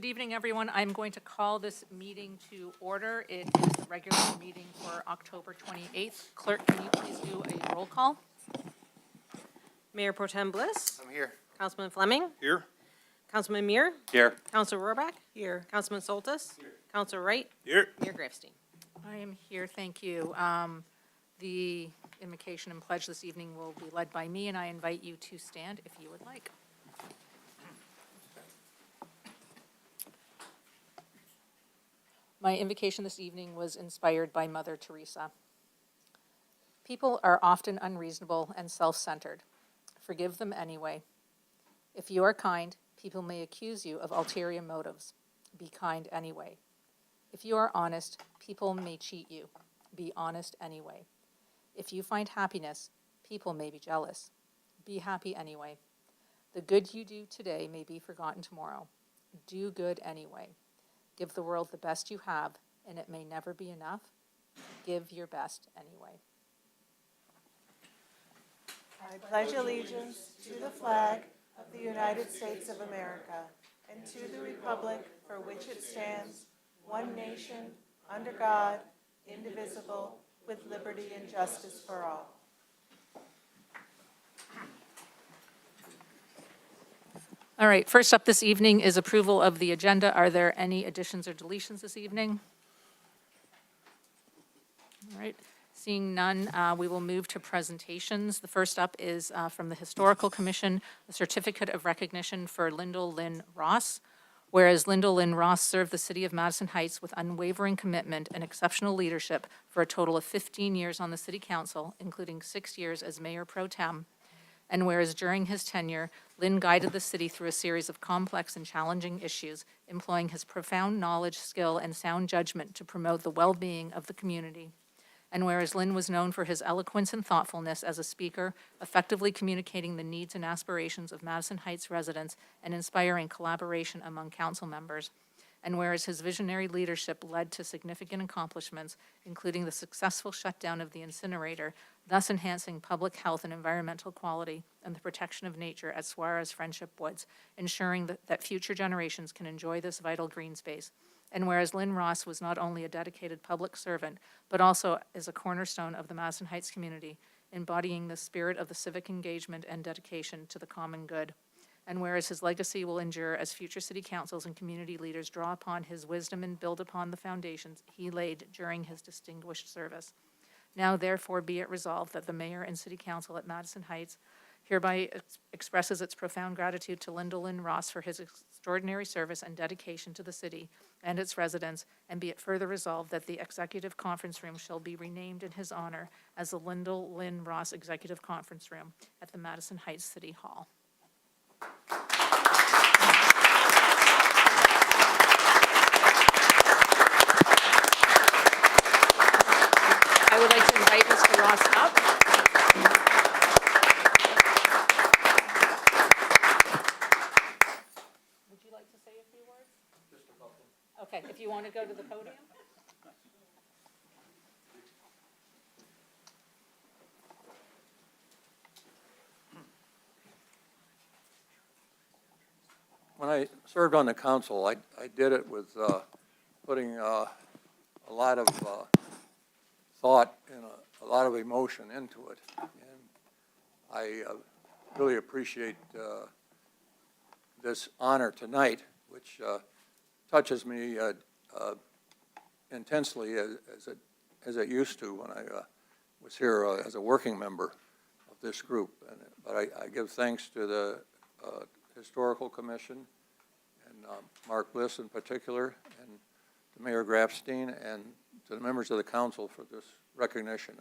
evening, everyone. I'm going to call this meeting to order. It is the regular meeting for October 28th. Clerk, can you please do a roll call? Mayor Pro Tem Bliss. I'm here. Councilman Fleming. Here. Councilman Muir. Here. Councilor Rohrbach. Here. Councilman Soltis. Here. Councilor Wright. Here. Mayor Grafstein. I am here, thank you. The invocation and pledge this evening will be led by me, and I invite you to stand if you would like. My invocation this evening was inspired by Mother Teresa. People are often unreasonable and self-centered. Forgive them anyway. If you are kind, people may accuse you of ulterior motives. Be kind anyway. If you are honest, people may cheat you. Be honest anyway. If you find happiness, people may be jealous. Be happy anyway. The good you do today may be forgotten tomorrow. Do good anyway. Give the world the best you have, and it may never be enough. Give your best anyway. I pledge allegiance to the flag of the United States of America and to the republic for which it stands, one nation, under God, indivisible, with liberty and justice for all. All right, first up this evening is approval of the agenda. Are there any additions or deletions this evening? All right, seeing none, we will move to presentations. The first up is from the Historical Commission, a certificate of recognition for Lyndall Lynn Ross. Whereas Lyndall Lynn Ross served the city of Madison Heights with unwavering commitment and exceptional leadership for a total of 15 years on the city council, including 6 years as mayor pro tem. And whereas during his tenure, Lynn guided the city through a series of complex and challenging issues, employing his profound knowledge, skill, and sound judgment to promote the well-being of the community. And whereas Lynn was known for his eloquence and thoughtfulness as a speaker, effectively communicating the needs and aspirations of Madison Heights residents and inspiring collaboration among council members. And whereas his visionary leadership led to significant accomplishments, including the successful shutdown of the incinerator, thus enhancing public health and environmental quality and the protection of nature at Suarez Friendship Woods, ensuring that future generations can enjoy this vital green space. And whereas Lynn Ross was not only a dedicated public servant, but also is a cornerstone of the Madison Heights community, embodying the spirit of the civic engagement and dedication to the common good. And whereas his legacy will endure as future city councils and community leaders draw upon his wisdom and build upon the foundations he laid during his distinguished service. Now, therefore, be it resolved that the mayor and city council at Madison Heights hereby expresses its profound gratitude to Lyndall Lynn Ross for his extraordinary service and dedication to the city and its residents, and be it further resolved that the executive conference room shall be renamed in his honor as the Lyndall Lynn Ross Executive Conference Room at the Madison Heights City Hall. I would like to invite Mr. Ross up. Would you like to say a few words? Just a couple. Okay, if you want to go to the podium. When I served on the council, I did it with putting a lot of thought and a lot of emotion into it. And I really appreciate this honor tonight, which touches me intensely as it used to when I was here as a working member of this group. But I give thanks to the Historical Commission and Mark Bliss in particular, and to Mayor Grafstein and to the members of the council for this recognition.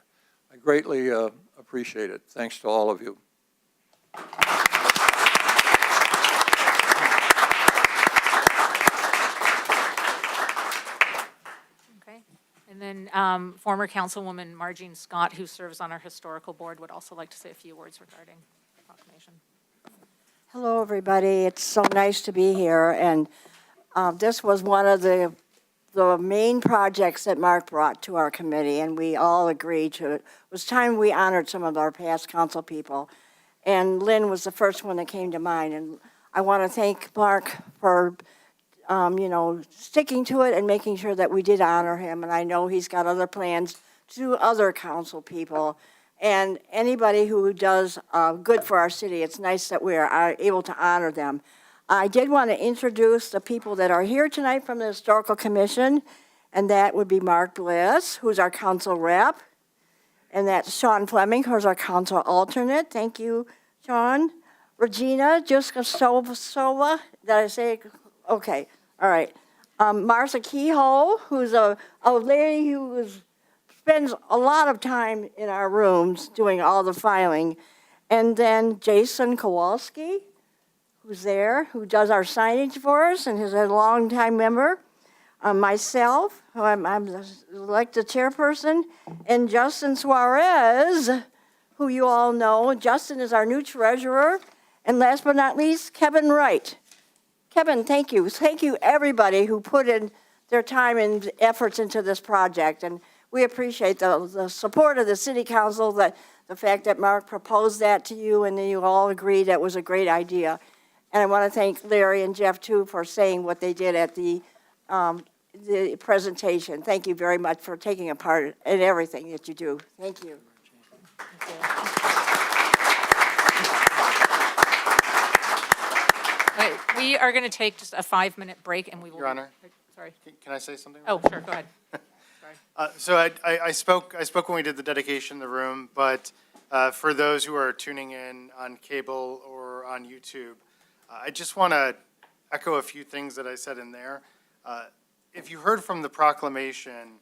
I greatly appreciate it. Thanks to all of you. Okay. And then former Councilwoman Margene Scott, who serves on our historical board, would also like to say a few words regarding the proclamation. Hello, everybody. It's so nice to be here, and this was one of the main projects that Mark brought to our committee, and we all agreed to it. It was time we honored some of our past council people, and Lynn was the first one that came to mind, and I want to thank Mark for sticking to it and making sure that we did honor him. And I know he's got other plans to do other council people. And anybody who does good for our city, it's nice that we are able to honor them. I did want to introduce the people that are here tonight from the Historical Commission, and that would be Mark Bliss, who's our council rep, and that's Sean Fleming, who's our council alternate. Thank you, Sean. Regina Juskasova, did I say, okay, all right. Martha Kehoe, who's a lady who spends a lot of time in our rooms doing all the filing. And then Jason Kowalski, who's there, who does our signage for us and is a longtime member. Myself, who I'm the elected chairperson, and Justin Suarez, who you all know. Justin is our new treasurer. And last but not least, Kevin Wright. Kevin, thank you. Thank you, everybody who put in their time and efforts into this project. And we appreciate the support of the city council, the fact that Mark proposed that to you and you all agreed that was a great idea. And I want to thank Larry and Jeff, too, for saying what they did at the presentation. Thank you very much for taking a part in everything that you do. Thank you. All right, we are going to take just a 5-minute break, and we will. Your Honor. Sorry. Can I say something? Oh, sure, go ahead. So I spoke when we did the dedication in the room, but for those who are tuning in on cable or on YouTube, I just want to echo a few things that I said in there. If you heard from the proclamation,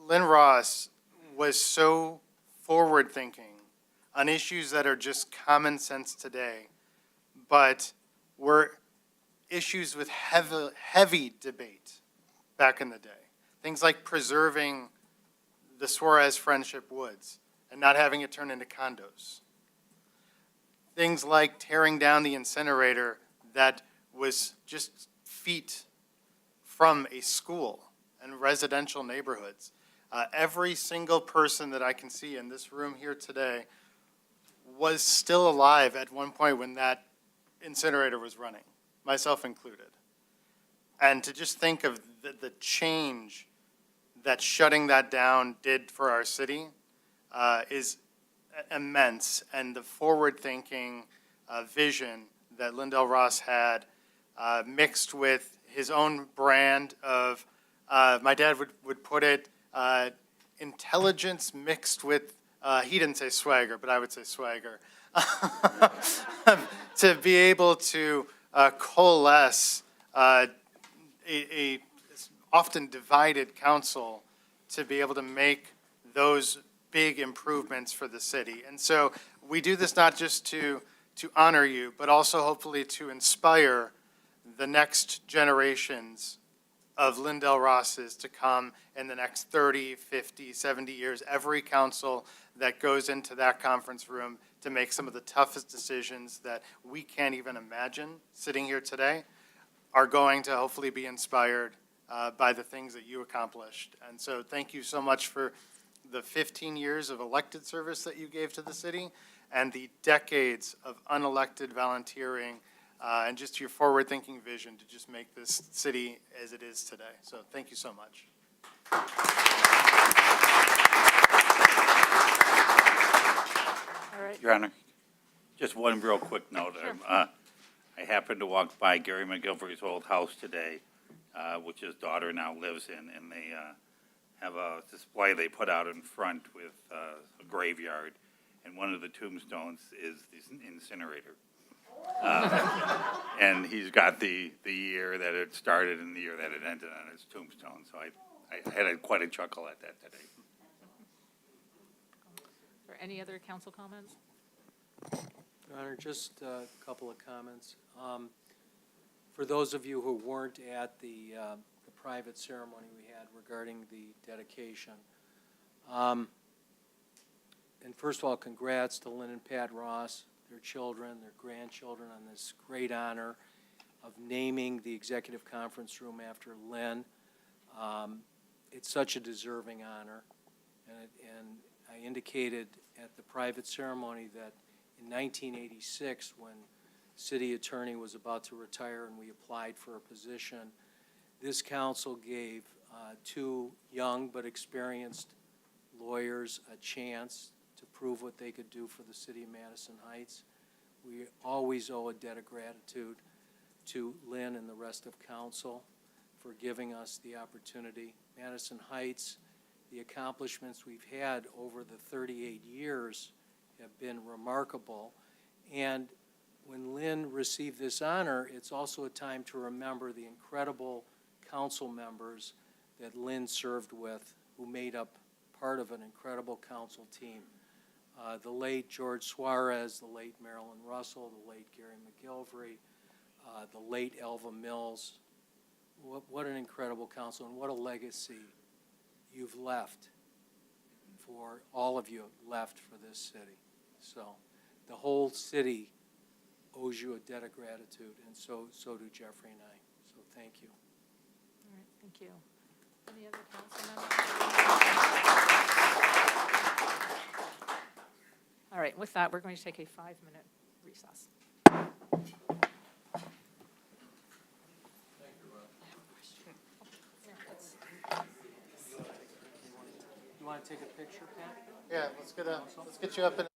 Lynn Ross was so forward-thinking on issues that are just common sense today, but were issues with heavy debate back in the day. Things like preserving the Suarez Friendship Woods and not having it turn into condos. Things like tearing down the incinerator that was just feet from a school and residential neighborhoods. Every single person that I can see in this room here today was still alive at one point when that incinerator was running, myself included. And to just think of the change that shutting that down did for our city is immense. And the forward-thinking vision that Lindell Ross had, mixed with his own brand of, my dad would put it, intelligence mixed with, he didn't say swagger, but I would say swagger. To be able to coalesce a often divided council to be able to make those big improvements for the city. And so we do this not just to honor you, but also hopefully to inspire the next generations of Lindell Rosses to come in the next 30, 50, 70 years. Every council that goes into that conference room to make some of the toughest decisions that we can't even imagine sitting here today are going to hopefully be inspired by the things that you accomplished. And so thank you so much for the 15 years of elected service that you gave to the city and the decades of unelected volunteering and just your forward-thinking vision to just make this city as it is today. So thank you so much. All right. Your Honor, just one real quick note. I happened to walk by Gary McGilvery's old house today, which his daughter now lives in, and they have a display they put out in front with a graveyard, and one of the tombstones is the incinerator. And he's got the year that it started and the year that it ended on his tombstone. So I had quite a chuckle at that today. Is there any other council comments? Your Honor, just a couple of comments. For those of you who weren't at the private ceremony we had regarding the dedication, and first of all, congrats to Lynn and Pat Ross, their children, their grandchildren on this great honor of naming the executive conference room after Lynn. It's such a deserving honor, and I indicated at the private ceremony that in 1986, when city attorney was about to retire and we applied for a position. This council gave two young but experienced lawyers a chance to prove what they could do for the city of Madison Heights. We always owe a debt of gratitude to Lynn and the rest of council for giving us the opportunity. Madison Heights, the accomplishments we've had over the 38 years have been remarkable. And when Lynn received this honor, it's also a time to remember the incredible council members that Lynn served with, who made up part of an incredible council team. The late George Suarez, the late Marilyn Russell, the late Gary McGilvery, the late Elva Mills. What an incredible council, and what a legacy you've left for, all of you left for this city. So the whole city owes you a debt of gratitude, and so do Jeffrey and I. So thank you. All right, thank you. Any other council members? All right, with that, we're going to take a 5-minute recess. You want to take a picture, Pat? Yeah, let's get you up in.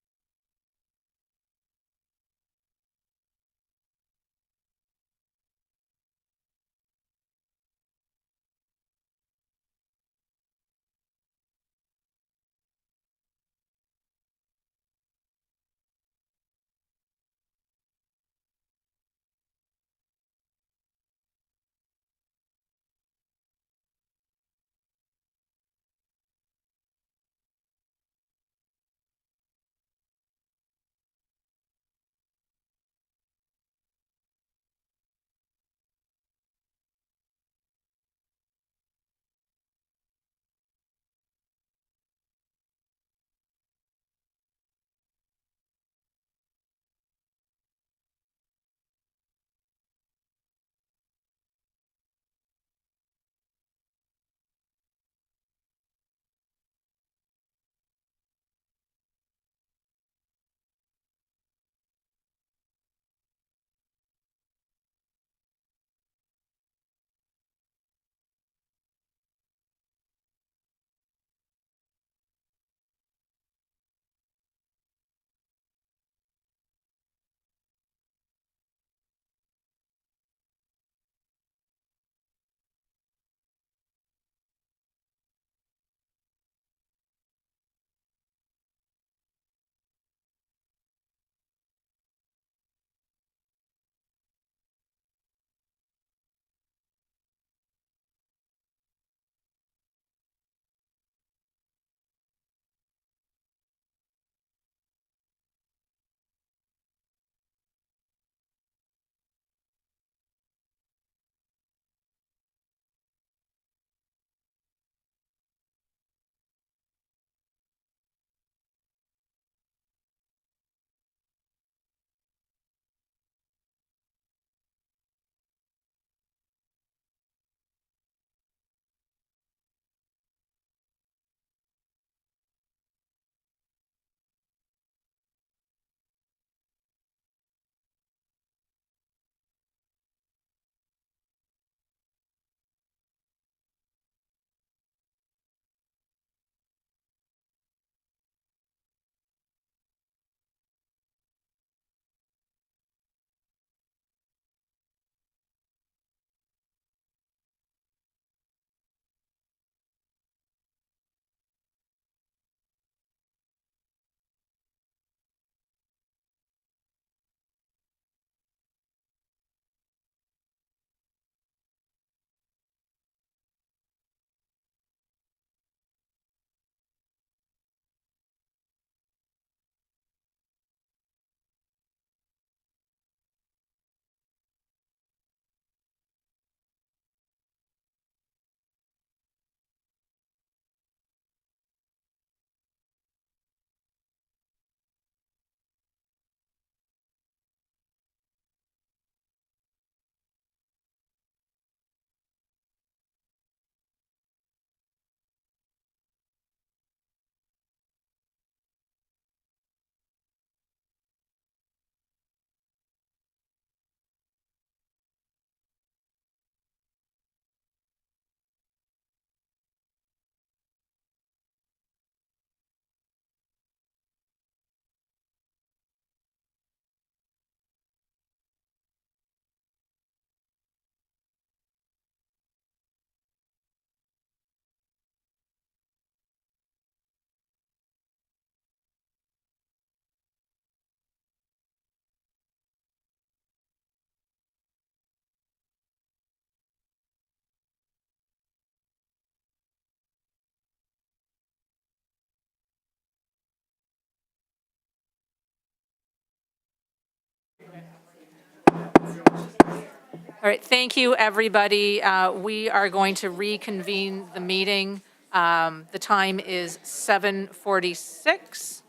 All right, thank you, everybody. We are going to reconvene the meeting. The time is 7:46.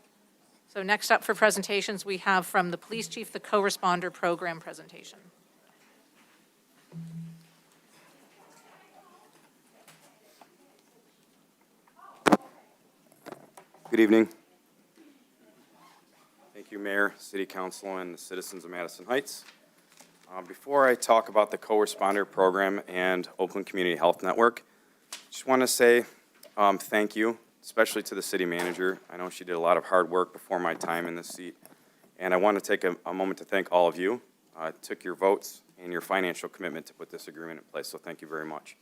So next up for presentations, we have from the police chief, the co-responder program presentation. Good evening. Thank you, Mayor, City Council, and the citizens of Madison Heights. Before I talk about the co-responder program and Oakland Community Health Network, just want to say thank you, especially to the city manager. I know she did a lot of hard work before my time in this seat, and I want to take a moment to thank all of you. It took your votes and your financial commitment to put this agreement in place, so thank you very much.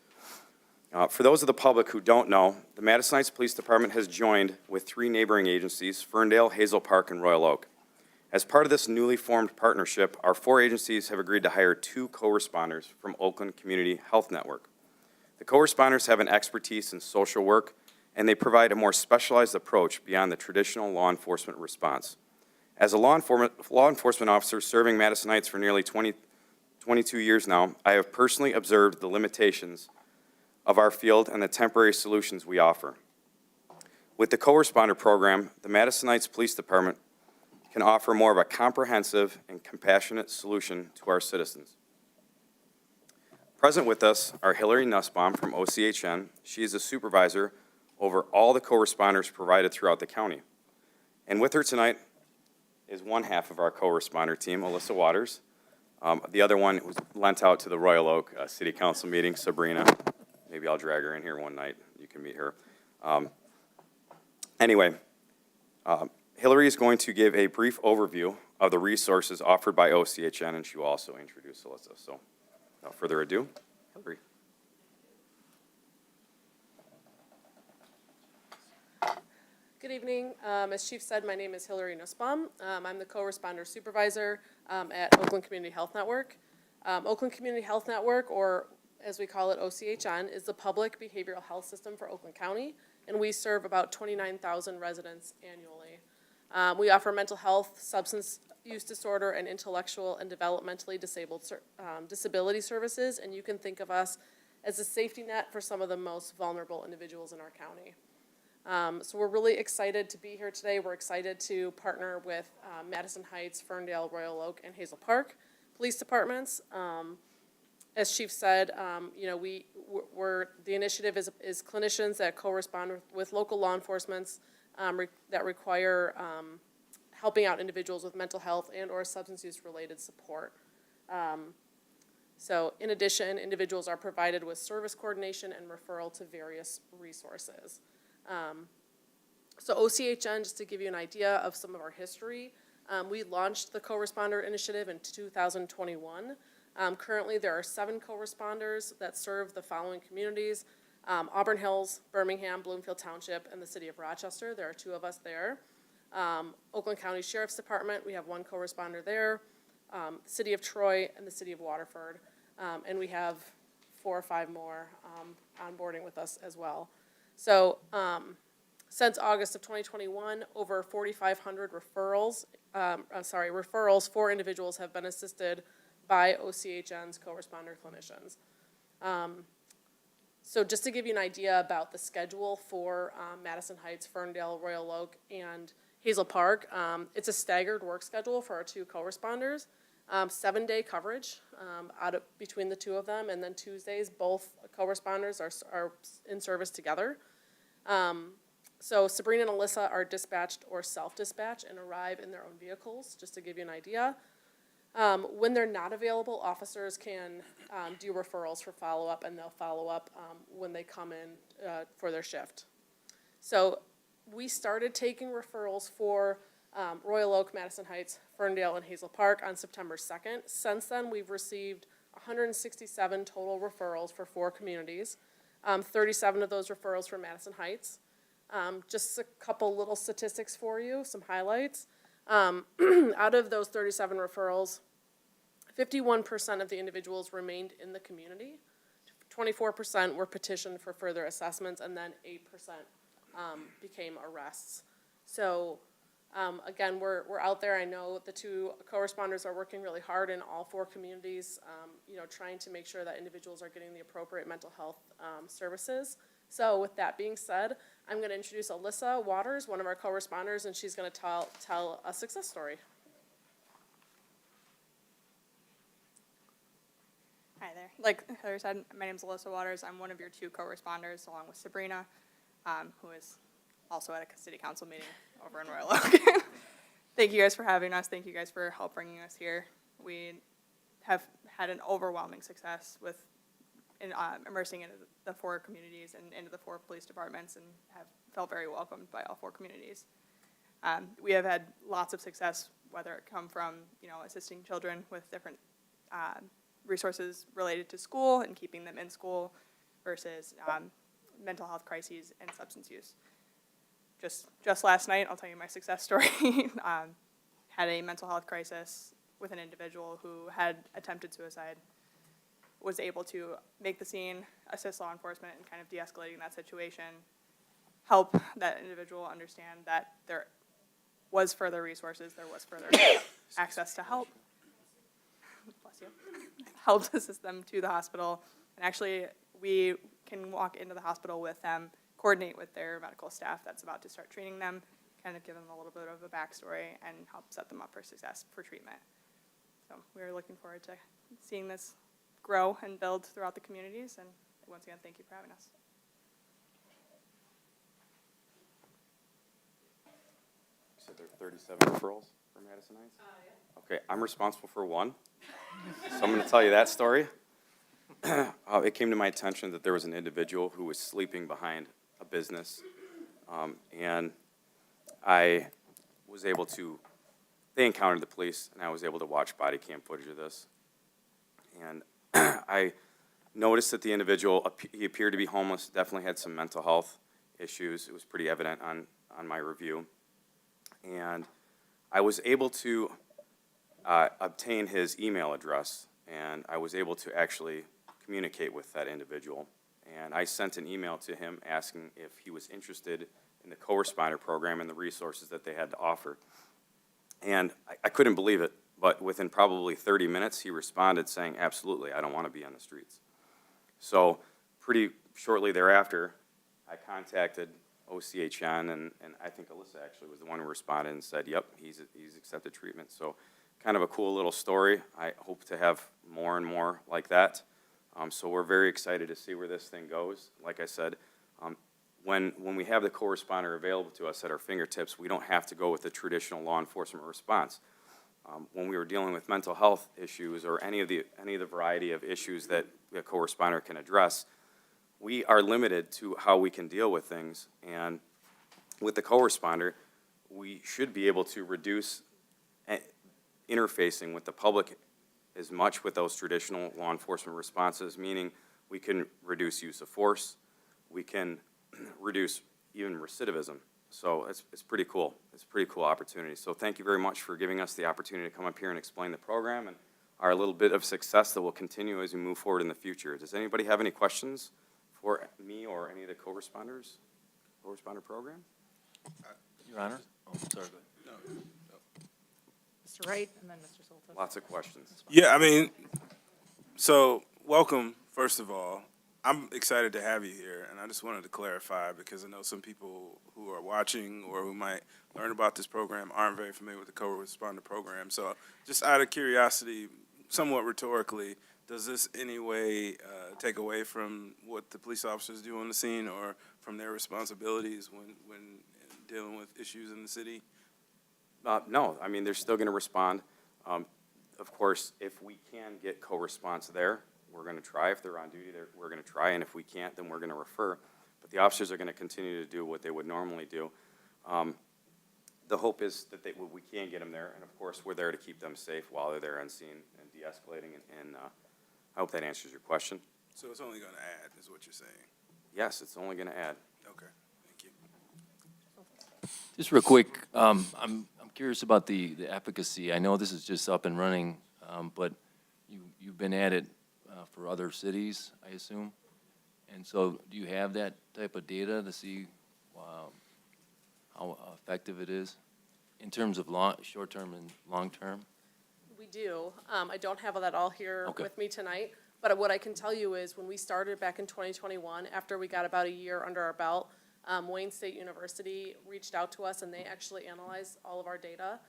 For those of the public who don't know, the Madison Heights Police Department has joined with 3 neighboring agencies, Ferndale, Hazel Park, and Royal Oak. As part of this newly formed partnership, our 4 agencies have agreed to hire 2 co-responders from Oakland Community Health Network. The co-responders have an expertise in social work, and they provide a more specialized approach beyond the traditional law enforcement response. As a law enforcement officer serving Madison Heights for nearly 22 years now, I have personally observed the limitations of our field and the temporary solutions we offer. With the co-responder program, the Madison Heights Police Department can offer more of a comprehensive and compassionate solution to our citizens. Present with us are Hillary Nussbaum from OCHN. She is a supervisor over all the co-responders provided throughout the county. And with her tonight is one half of our co-responder team, Alyssa Waters. The other one was lent out to the Royal Oak City Council meeting, Sabrina. Maybe I'll drag her in here one night. You can meet her. Hillary is going to give a brief overview of the resources offered by OCHN, and she will also introduce Alyssa. So, without further ado, Hillary. Good evening. As Chief said, my name is Hillary Nussbaum. I'm the co-responder supervisor at Oakland Community Health Network. Oakland Community Health Network, or as we call it, OCHN, is the public behavioral health system for Oakland County, and we serve about 29,000 residents annually. We offer mental health, substance use disorder, and intellectual and developmentally disabled disability services, and you can think of us as a safety net for some of the most vulnerable individuals in our county. So we're really excited to be here today. We're excited to partner with Madison Heights, Ferndale, Royal Oak, and Hazel Park police departments. As Chief said, the initiative is clinicians that co-respond with local law enforcements that require helping out individuals with mental health and or substance use related support. So in addition, individuals are provided with service coordination and referral to various resources. So OCHN, just to give you an idea of some of our history, we launched the co-responder initiative in 2021. Currently, there are 7 co-responders that serve the following communities: Auburn Hills, Birmingham, Bloomfield Township, and the city of Rochester. There are 2 of us there. Oakland County Sheriff's Department, we have 1 co-responder there. City of Troy and the city of Waterford. And we have 4 or 5 more onboarding with us as well. So since August of 2021, over 4,500 referrals for individuals have been assisted by OCHN's co-responder clinicians. So just to give you an idea about the schedule for Madison Heights, Ferndale, Royal Oak, and Hazel Park, it's a staggered work schedule for our 2 co-responders. 7-day coverage between the 2 of them, and then Tuesdays, both co-responders are in service together. So Sabrina and Alyssa are dispatched or self-dispatched and arrive in their own vehicles, just to give you an idea. When they're not available, officers can do referrals for follow-up, and they'll follow up when they come in for their shift. So we started taking referrals for Royal Oak, Madison Heights, Ferndale, and Hazel Park on September 2nd. Since then, we've received 167 total referrals for 4 communities, 37 of those referrals from Madison Heights. Just a couple little statistics for you, some highlights. Out of those 37 referrals, 51% of the individuals remained in the community, 24% were petitioned for further assessments, and then 8% became arrests. So Again, we're out there. I know the two co-responders are working really hard in all 4 communities, trying to make sure that individuals are getting the appropriate mental health services. So with that being said, I'm going to introduce Alyssa Waters, one of our co-responders, and she's going to tell a success story. Hi there. Like Heather said, my name is Alyssa Waters. I'm one of your 2 co-responders, along with Sabrina, who is also at a city council meeting over in Royal Oak. Thank you guys for having us. Thank you guys for help bringing us here. We have had an overwhelming success with immersing into the 4 communities and into the 4 police departments, and have felt very welcomed by all 4 communities. We have had lots of success, whether it come from, assisting children with different resources related to school and keeping them in school versus mental health crises and substance use. Just last night, I'll tell you my success story, had a mental health crisis with an individual who had attempted suicide, was able to make the scene, assist law enforcement in kind of de-escalating that situation, help that individual understand that there was further resources, there was further access to help. Bless you. Helped assist them to the hospital. And actually, we can walk into the hospital with them, coordinate with their medical staff that's about to start treating them, kind of give them a little bit of a backstory, and help set them up for success for treatment. So we're looking forward to seeing this grow and build throughout the communities. And once again, thank you for having us. You said there are 37 referrals for Madison Heights? Okay, I'm responsible for 1, so I'm going to tell you that story. It came to my attention that there was an individual who was sleeping behind a business, and I was able to, they encountered the police, and I was able to watch body cam footage of this. And I noticed that the individual, he appeared to be homeless, definitely had some mental health issues. It was pretty evident on my review. And I was able to obtain his email address, and I was able to actually communicate with that individual. And I sent an email to him asking if he was interested in the co-responder program and the resources that they had to offer. And I couldn't believe it, but within probably 30 minutes, he responded saying, absolutely, I don't want to be on the streets. So pretty shortly thereafter, I contacted OCHN, and I think Alyssa actually was the one who responded and said, yep, he's accepted treatment. So kind of a cool little story. I hope to have more and more like that. So we're very excited to see where this thing goes. Like I said, when we have the co-responder available to us at our fingertips, we don't have to go with the traditional law enforcement response. When we were dealing with mental health issues or any of the variety of issues that a co-responder can address, we are limited to how we can deal with things. And with the co-responder, we should be able to reduce interfacing with the public as much with those traditional law enforcement responses, meaning we can reduce use of force, we can reduce even recidivism. So it's pretty cool. It's a pretty cool opportunity. So thank you very much for giving us the opportunity to come up here and explain the program and our little bit of success that will continue as we move forward in the future. Does anybody have any questions for me or any of the co-responders, co-responder program? Your Honor? Oh, sorry, go ahead. Mr. Wright, and then Mr. Soltis. Lots of questions. Yeah, I mean, so welcome, first of all. I'm excited to have you here, and I just wanted to clarify because I know some people who are watching or who might learn about this program aren't very familiar with the co-responder program. So just out of curiosity, somewhat rhetorically, does this any way take away from what the police officers do on the scene or from their responsibilities when dealing with issues in the city? No, I mean, they're still going to respond. Of course, if we can get co-response there, we're going to try. If they're on duty, we're going to try, and if we can't, then we're going to refer. But the officers are going to continue to do what they would normally do. The hope is that we can get them there, and of course, we're there to keep them safe while they're there on scene and de-escalating, and I hope that answers your question. So it's only going to add, is what you're saying? Yes, it's only going to add. Okay, thank you. Just real quick, I'm curious about the efficacy. I know this is just up and running, but you've been at it for other cities, I assume? And so do you have that type of data to see how effective it is in terms of short-term and long-term? We do. I don't have that all here Okay. with me tonight, but what I can tell you is when we started back in 2021, after we got about a year under our belt, Wayne State University reached out to us and they actually analyzed all of our data.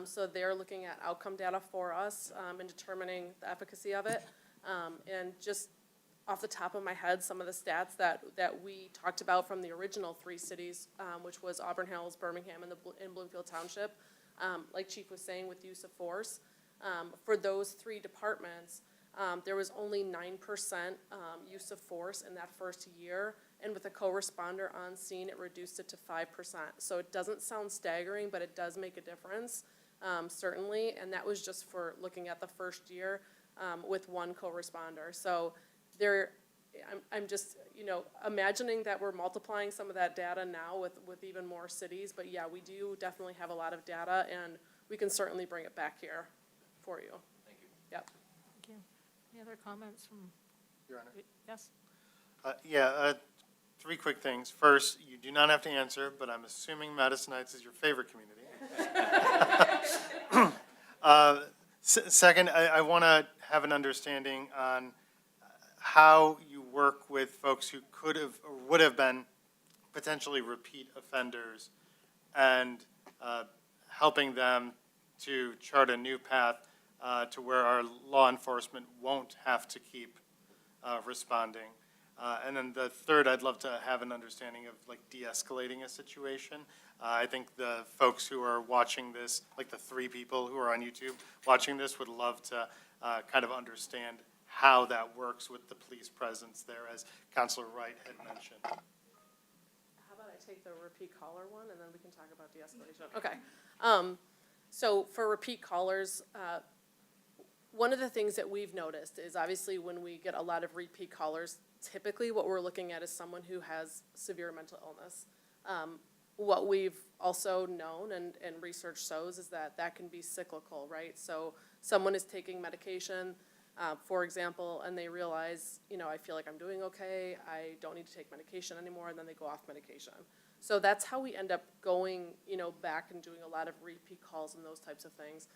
So they're looking at outcome data for us and determining the efficacy of it. And just off the top of my head, some of the stats that we talked about from the original 3 cities, which was Auburn Hills, Birmingham, and Bloomfield Township, like Chief was saying with use of force, for those 3 departments, there was only 9% use of force in that first year, and with a co-responder on scene, it reduced it to 5%. So it doesn't sound staggering, but it does make a difference, certainly, and that was just for looking at the first year with 1 co-responder. So I'm just, imagining that we're multiplying some of that data now with even more cities, but yeah, we do definitely have a lot of data, and we can certainly bring it back here for you. Thank you. Yep. Thank you. Any other comments from? Your Honor. Yes? 3 quick things. First, you do not have to answer, but I'm assuming Madison Heights is your favorite community. Second, I want to have an understanding on how you work with folks who could have or would have been potentially repeat offenders and helping them to chart a new path to where our law enforcement won't have to keep responding. And then the third, I'd love to have an understanding of like de-escalating a situation. I think the folks who are watching this, like the 3 people who are on YouTube watching this, would love to kind of understand how that works with the police presence there, as Councilor Wright had mentioned. How about I take the repeat caller one, and then we can talk about de-escalation? Okay. So for repeat callers, one of the things that we've noticed is obviously when we get a lot of repeat callers, typically what we're looking at is someone who has severe mental illness. What we've also known and research shows is that that can be cyclical, right? So someone is taking medication, for example, and they realize, I feel like I'm doing okay, I don't need to take medication anymore, and then they go off medication. So that's how we end up going, back and doing a lot of repeat calls and those types of things.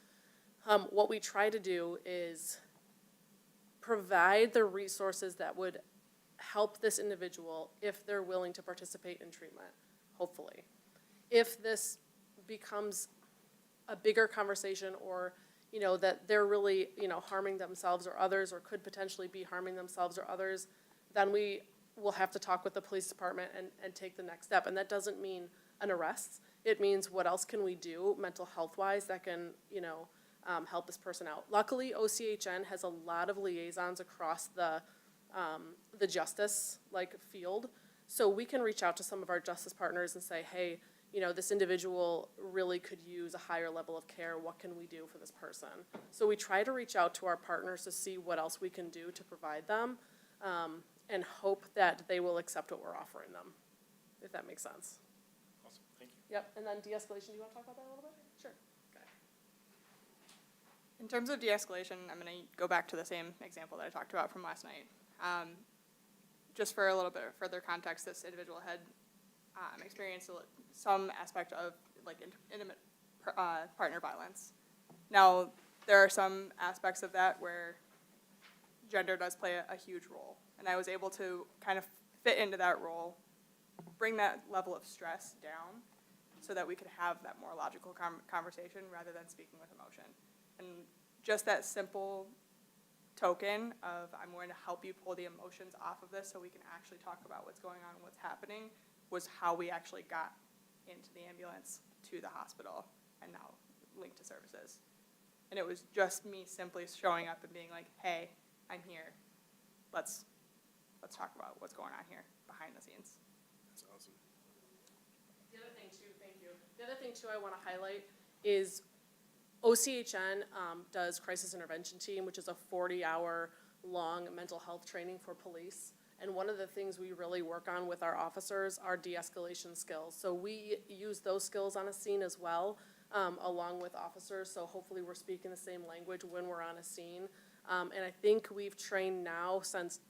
What we try to do is provide the resources that would help this individual if they're willing to participate in treatment, hopefully. If this becomes a bigger conversation or, that they're really, harming themselves or others or could potentially be harming themselves or others, then we will have to talk with the police department and take the next step. And that doesn't mean an arrest. It means what else can we do mental health-wise that can, help this person out. Luckily, OCHN has a lot of liaisons across the justice field. So we can reach out to some of our justice partners and say, hey, this individual really could use a higher level of care. What can we do for this person? So we try to reach out to our partners to see what else we can do to provide them and hope that they will accept what we're offering them, if that makes sense. Awesome, thank you. Yep, and then de-escalation, do you want to talk about that a little bit? Sure. Okay. In terms of de-escalation, I'm going to go back to the same example that I talked about from last night. Just for a little bit of further context, this individual had experienced some aspect of intimate partner violence. Now, there are some aspects of that where gender does play a huge role, and I was able to kind of fit into that role, bring that level of stress down so that we could have that more logical conversation rather than speaking with emotion. And just that simple token of I'm going to help you pull the emotions off of this so we can actually talk about what's going on and what's happening was how we actually got into the ambulance to the hospital and now linked to services. And it was just me simply showing up and being like, hey, I'm here. Let's talk about what's going on here behind the scenes. That's awesome. The other thing too, thank you. The other thing too I want to highlight is OCHN does crisis intervention team, which is a 40-hour long mental health training for police. And one of the things we really work on with our officers are de-escalation skills. So we use those skills on a scene as well, along with officers. So hopefully we're speaking the same language when we're on a scene. And I think we've trained now since,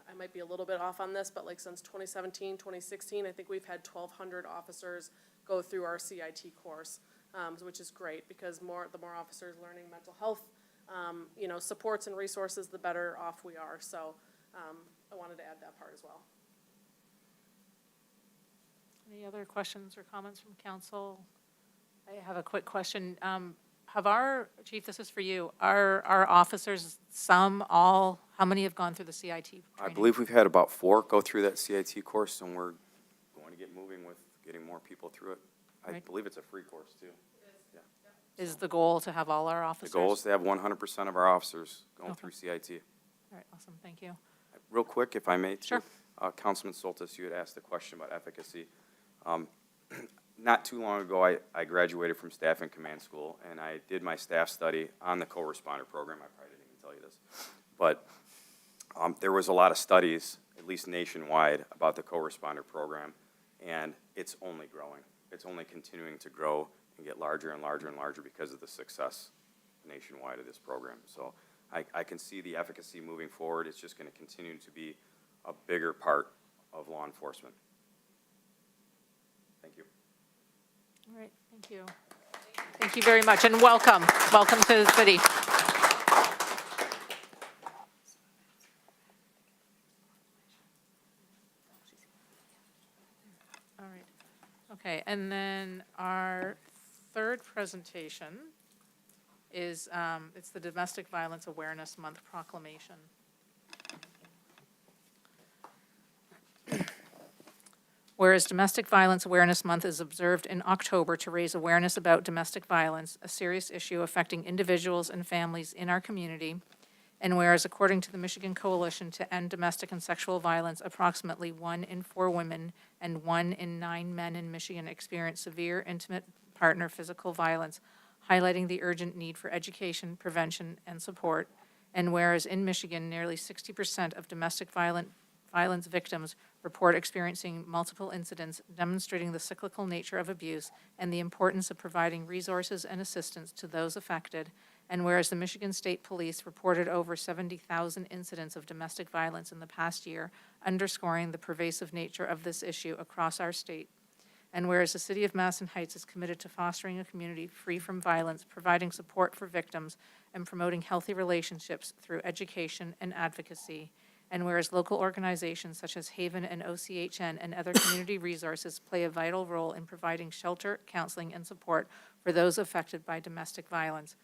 I might be a little bit off on this, but since 2017, 2016, I think we've had 1,200 officers go through our CIT course. which is great because the more officers learning mental health, supports and resources, the better off we are. So I wanted to add that part as well. Any other questions or comments from council? I have a quick question. Have our, Chief, this is for you, our officers, some, all, how many have gone through the CIT training? I believe we've had about 4 go through that CIT course, and we're going to get moving with getting more people through it. I Right. believe it's a free course, too. Is the goal to have all our The officers? goal is to have 100% of our officers going Okay. through CIT. All right, awesome, thank you. Real quick, if I may, too. Sure. Councilman Soltis, you had asked a question about efficacy. Not too long ago, I graduated from staff and command school, and I did my staff study on the co-responder program. I probably didn't even tell you this. But there was a lot of studies, at least nationwide, about the co-responder program, and it's only growing. It's only continuing to grow and get larger and larger and larger because of the success nationwide of this program. So I can see the efficacy moving forward. It's just going to continue to be a bigger part of law enforcement. Thank you. All right, thank you. Thank you very much, and welcome. Welcome to the city. All right, okay, and then our third presentation is, it's the Domestic Violence Awareness Month proclamation. Whereas Domestic Violence Awareness Month is observed in October to raise awareness about domestic violence, a serious issue affecting individuals and families in our community, and whereas according to the Michigan Coalition to End Domestic and Sexual Violence, approximately 1 in 4 women and 1 in 9 men in Michigan experience severe intimate partner physical violence, highlighting the urgent need for education, prevention, and support, and whereas in Michigan, nearly 60% of domestic violence victims report experiencing multiple incidents, demonstrating the cyclical nature of abuse and the importance of providing resources and assistance to those affected. And whereas the Michigan State Police reported over 70,000 incidents of domestic violence in the past year, underscoring the pervasive nature of this issue across our state. And whereas the City of Madison Heights is committed to fostering a community free from violence, providing support for victims, and promoting healthy relationships through education and advocacy. And whereas local organizations such as Haven and OCHN and other community resources play a vital role in providing shelter, counseling, and support for those affected by domestic violence.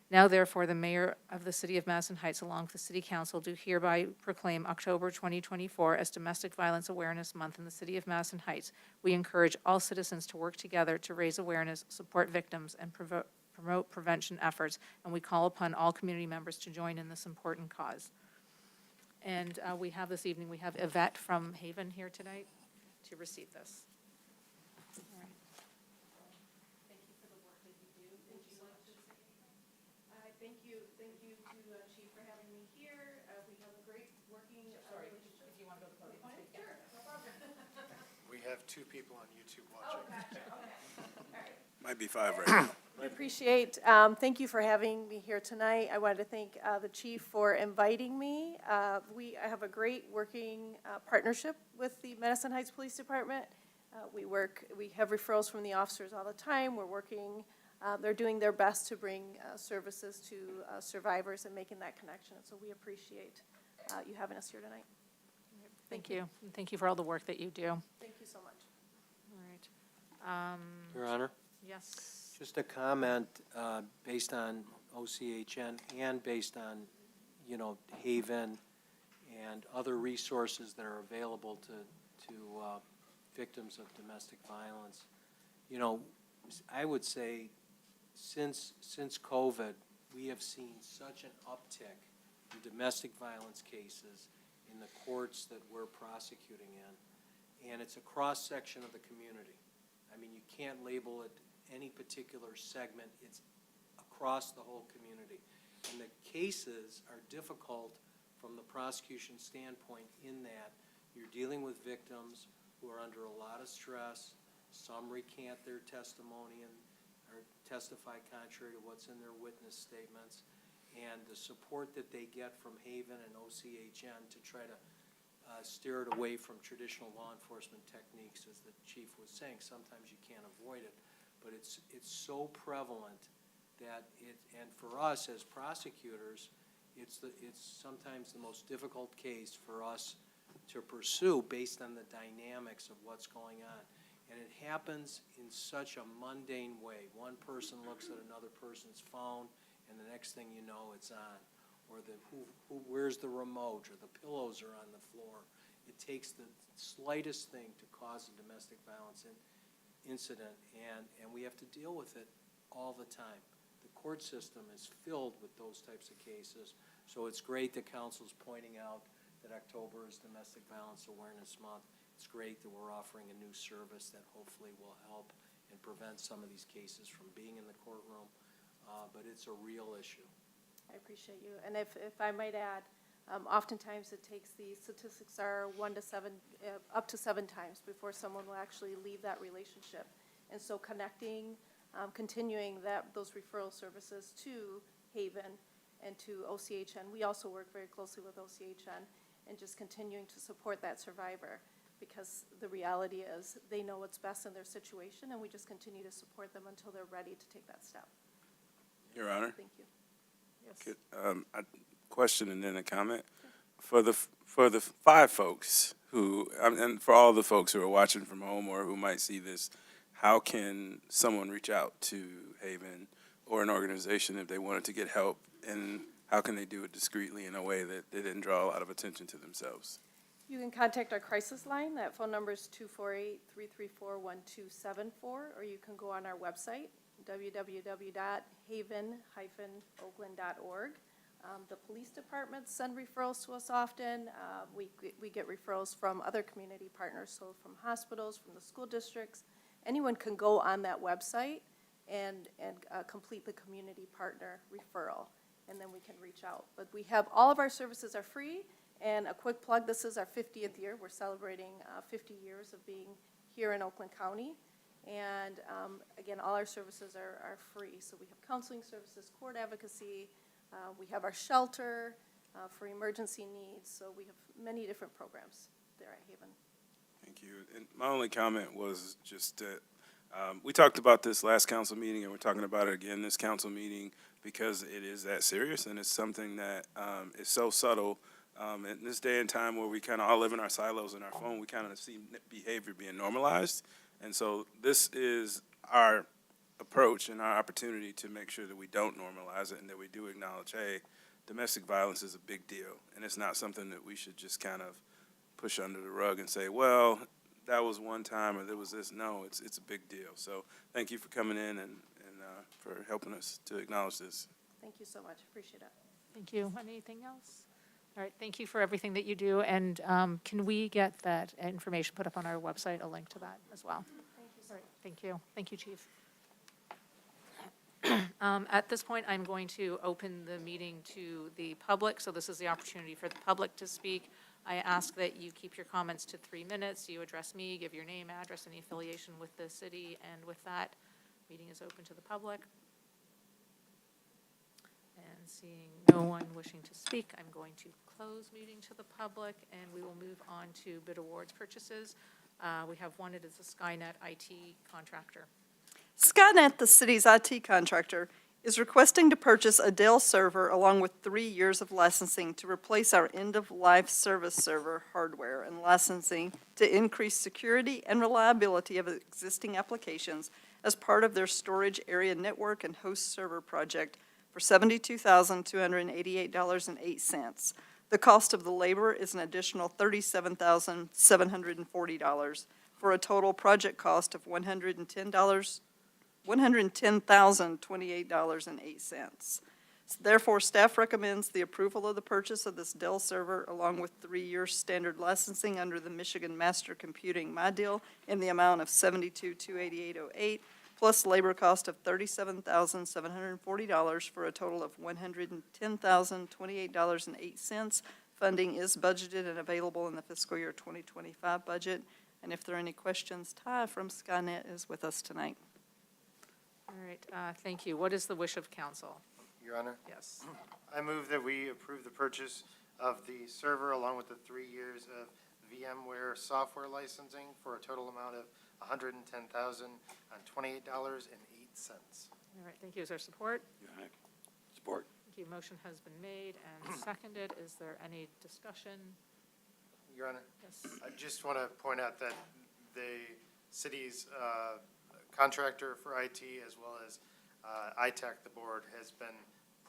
Now therefore, the Mayor of the City of Madison Heights, along with the City Council, do hereby proclaim October 2024 as Domestic Violence Awareness Month in the City of Madison Heights. We encourage all citizens to work together to raise awareness, support victims, and promote prevention efforts, and we call upon all community members to join in this important cause. And we have this evening, we have Yvette from Haven here tonight to receive this. All right. Thank you for the work that you do. Would you like to say anything? Thank you to Chief for having me here. We have a great working relationship. If you want to go to the podium. Sure, no problem. We have 2 people on YouTube watching. Might be 5 right now. We appreciate, thank you for having me here tonight. I wanted to thank the chief for inviting me. I have a great working partnership with the Madison Heights Police Department. We have referrals from the officers all the time. We're working, they're doing their best to bring services to survivors and making that connection. So we appreciate you having us here tonight. Thank you. And thank you for all the work that you do. Thank you so much. All right. Your Honor? Yes. Just a comment based on OCHN and based on, Haven and other resources that are available to victims of domestic violence. I would say since COVID, we have seen such an uptick in domestic violence cases in the courts that we're prosecuting in, and it's a cross-section of the community. I mean, you can't label it any particular segment, it's across the whole community. And the cases are difficult from the prosecution standpoint in that you're dealing with victims who are under a lot of stress. Some recant their testimony and or testify contrary to what's in their witness statements. And the support that they get from Haven and OCHN to try to steer it away from traditional law enforcement techniques, as the chief was saying, sometimes you can't avoid it. but it's so prevalent that and for us as prosecutors, it's sometimes the most difficult case for us to pursue based on the dynamics of what's going on. And it happens in such a mundane way. One person looks at another person's phone, and the next thing you know, it's on. Or where's the remote, or the pillows are on the floor. It takes the slightest thing to cause a domestic violence incident, and we have to deal with it all the time. The court system is filled with those types of cases, so it's great that council's pointing out that October is Domestic Violence Awareness Month. It's great that we're offering a new service that hopefully will help and prevent some of these cases from being in the courtroom, but it's a real issue. I appreciate you. And if I might add, oftentimes it takes, the statistics are 1 to 7, up to 7 times before someone will actually leave that relationship. And so connecting, continuing those referral services to Haven and to OCHN. We also work very closely with OCHN, and just continuing to support that survivor, because the reality is they know what's best in their situation, and we just continue to support them until they're ready to take that step. Your Honor. Thank you. Yes. A question and then a comment. For the 5 folks who, and for all the folks who are watching from home or who might see this, how can someone reach out to Haven or an organization if they wanted to get help, and how can they do it discreetly in a way that they didn't draw a lot of attention to themselves? You can contact our crisis line. That phone number is 248-334-1274, or you can go on our website, www.haven-oakland.org. The police departments send referrals to us often. We get referrals from other community partners, so from hospitals, from the school districts. Anyone can go on that website and complete the community partner referral, and then we can reach out. But we have, all of our services are free, and a quick plug, this is our 50th year. We're celebrating 50 years of being here in Oakland County. And again, all our services are free. So we have counseling services, court advocacy, we have our shelter for emergency needs. So we have many different programs there at Haven. Thank you. And my only comment was just that we talked about this last council meeting, and we're talking about it again this council meeting, because it is that serious, and it's something that is so subtle. In this day and time where we kind of all live in our silos in our phone, we kind of see behavior being normalized. And so this is our approach and our opportunity to make sure that we don't normalize it and that we do acknowledge, hey, domestic violence is a big deal, and it's not something that we should just kind of push under the rug and say, well, that was one time or there was this. No, it's a big deal. So thank you for coming in and for helping us to acknowledge this. Thank you so much. Appreciate it. Thank you. Anything else? All right, thank you for everything that you do, and can we get that information put up on our website, a link to that as well? Thank you so All right, thank you. Thank you, Chief. At this point, I'm going to open the meeting to the public, so this is the opportunity for the public to speak. I ask that you keep your comments to 3 minutes. You address me, give your name, address, any affiliation with the city, and with that, meeting is open to the public. And seeing no one wishing to speak, I'm going to close meeting to the public, and we will move on to bid awards purchases. We have one, it is a Skynet IT contractor. Skynet, the city's IT contractor, is requesting to purchase a Dell server along with 3 years of licensing to replace our end-of-life service server hardware and licensing to increase security and reliability of existing applications as part of their storage area network and host server project for $72,288.08. The cost of the labor is an additional $37,740 for a total project cost of $110,028.08. Therefore, staff recommends the approval of the purchase of this Dell server along with 3-year standard licensing under the Michigan Master Computing My Deal in the amount of $72,288.08, plus labor cost of $37,740 for a total of $110,028.08. Funding is budgeted and available in the fiscal year 2025 budget. And if there are any questions, Ty from Skynet is with us tonight. All right, thank you. What is the wish of council? Your Honor, Yes. I move that we approve the purchase of the server along with the 3 years of VMware software licensing for a total amount of $110,028.08. All right, thank you. Is there support? Support. Thank you. Motion has been made and seconded. Is there any discussion? Your Honor? Yes. I just want to point out that the city's contractor for IT, as well as ITAC, the board, has been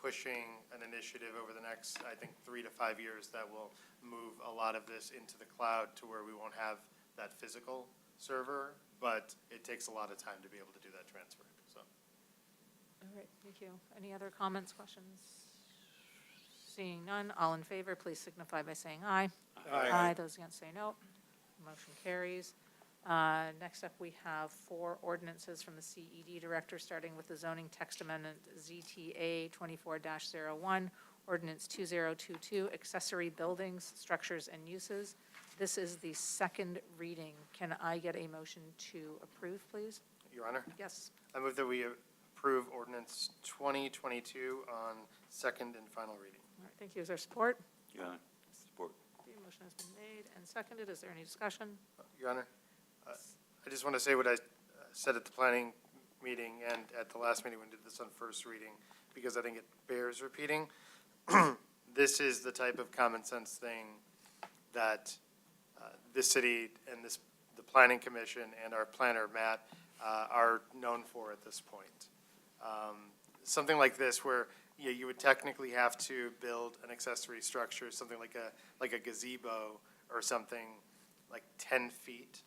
pushing an initiative over the next, I think, 3 to 5 years that will move a lot of this into the cloud to where we won't have that physical server, but it takes a lot of time to be able to do that transfer, so. All right, thank you. Any other comments, questions? Seeing none, all in favor, please signify by saying aye. Aye. Those against say no. Motion carries. Next up, we have 4 ordinances from the CED Director, starting with the zoning text amendment ZTA 24-01, Ordinance 2022, accessory buildings, structures, and uses. This is the second reading. Can I get a motion to approve, please? Your Honor? Yes. I move that we approve ordinance 2022 on second and final reading. All right, thank you. Is there support? Your Honor. Support. The motion has been made and seconded. Is there any discussion? Your Honor, I just want to say what I said at the planning meeting and at the last meeting when we did this on first reading, because I think it bears repeating. This is the type of common sense thing that this city and the Planning Commission and our planner, Matt, are known for at this point. Something like this where you would technically have to build an accessory structure, something like a gazebo or something like 10 feet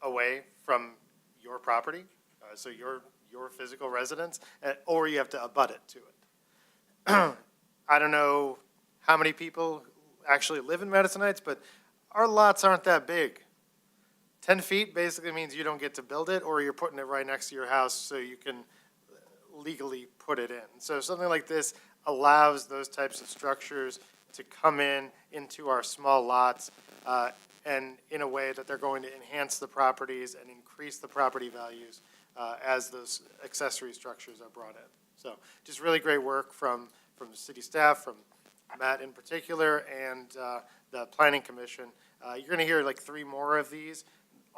away from your property, so your physical residence, or you have to abut it to it. I don't know how many people actually live in Madison Heights, but our lots aren't that big. 10 feet basically means you don't get to build it, or you're putting it right next to your house so you can legally put it in. So something like this allows those types of structures to come into our small lots, and in a way that they're going to enhance the properties and increase the property values as those accessory structures are brought in. So just really great work from the city staff, from Matt in particular, and the Planning Commission. You're going to hear like 3 more of these.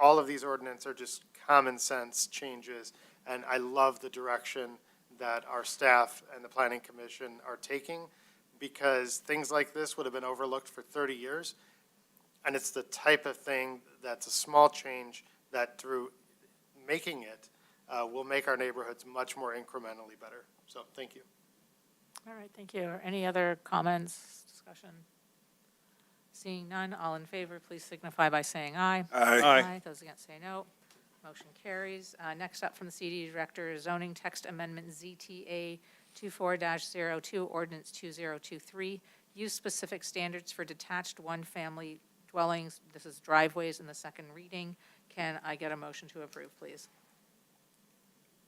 All of these ordinances are just common sense changes, and I love the direction that our staff and the Planning Commission are taking, because things like this would have been overlooked for 30 years. And it's the type of thing that's a small change that through making it will make our neighborhoods much more incrementally better. So thank you. All right, thank you. Any other comments, discussion? Seeing none, all in favor, please signify by saying aye. Aye. Those against say no. Motion carries. Next up from the CD Director, zoning text amendment ZTA 24-02, Ordinance 2023, use-specific standards for detached one-family dwellings. This is driveways in the second reading. Can I get a motion to approve, please?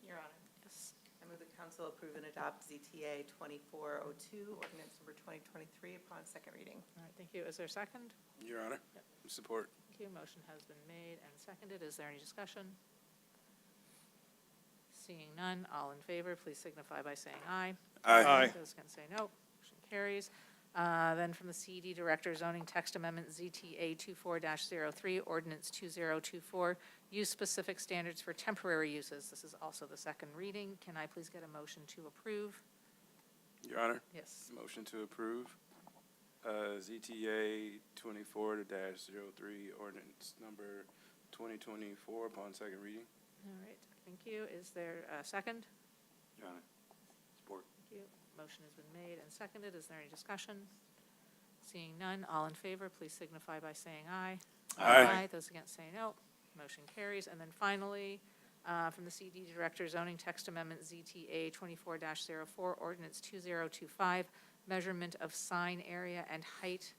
Your Honor, Yes. I move the council approve and adopt ZTA 2402, ordinance number 2023 upon second reading. All right, thank you. Is there a second? Your Honor. Support. Thank you. Motion has been made and seconded. Is there any discussion? Seeing none, all in favor, please signify by saying aye. Aye. Those against say no. Motion carries. Then from the CED Director, zoning text amendment ZTA 24-03, Ordinance 2024, use-specific standards for temporary uses. This is also the second reading. Can I please get a motion to approve? Your Honor. Yes. Motion to approve. ZTA 24-03, ordinance number 2024 upon second reading. All right, thank you. Is there a second? Your Honor. Support. Thank you. Motion has been made and seconded. Is there any discussion? Seeing none, all in favor, please signify by saying aye. Aye. Those against say no. Motion carries. And then finally, from the CD Director, zoning text amendment ZTA 24-04, Ordinance 2025, measurement of sign area and height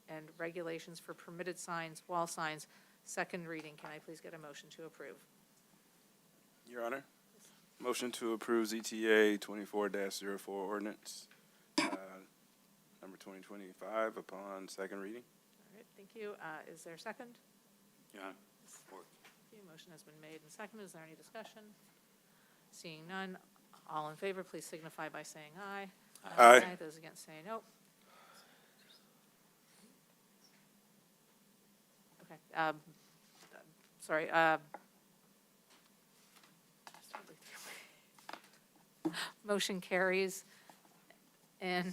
and regulations for permitted signs, wall signs, second reading. Can I please get a motion to approve? Your Honor. Motion to approve ZTA 24-04 ordinance number 2025 upon second reading. All right, thank you. Is there a second? Your Honor. Support. Thank you. Motion has been made and seconded. Is there any discussion? Seeing none, all in favor, please signify by saying aye. Aye. Those against say no. Okay. Sorry. Motion carries. And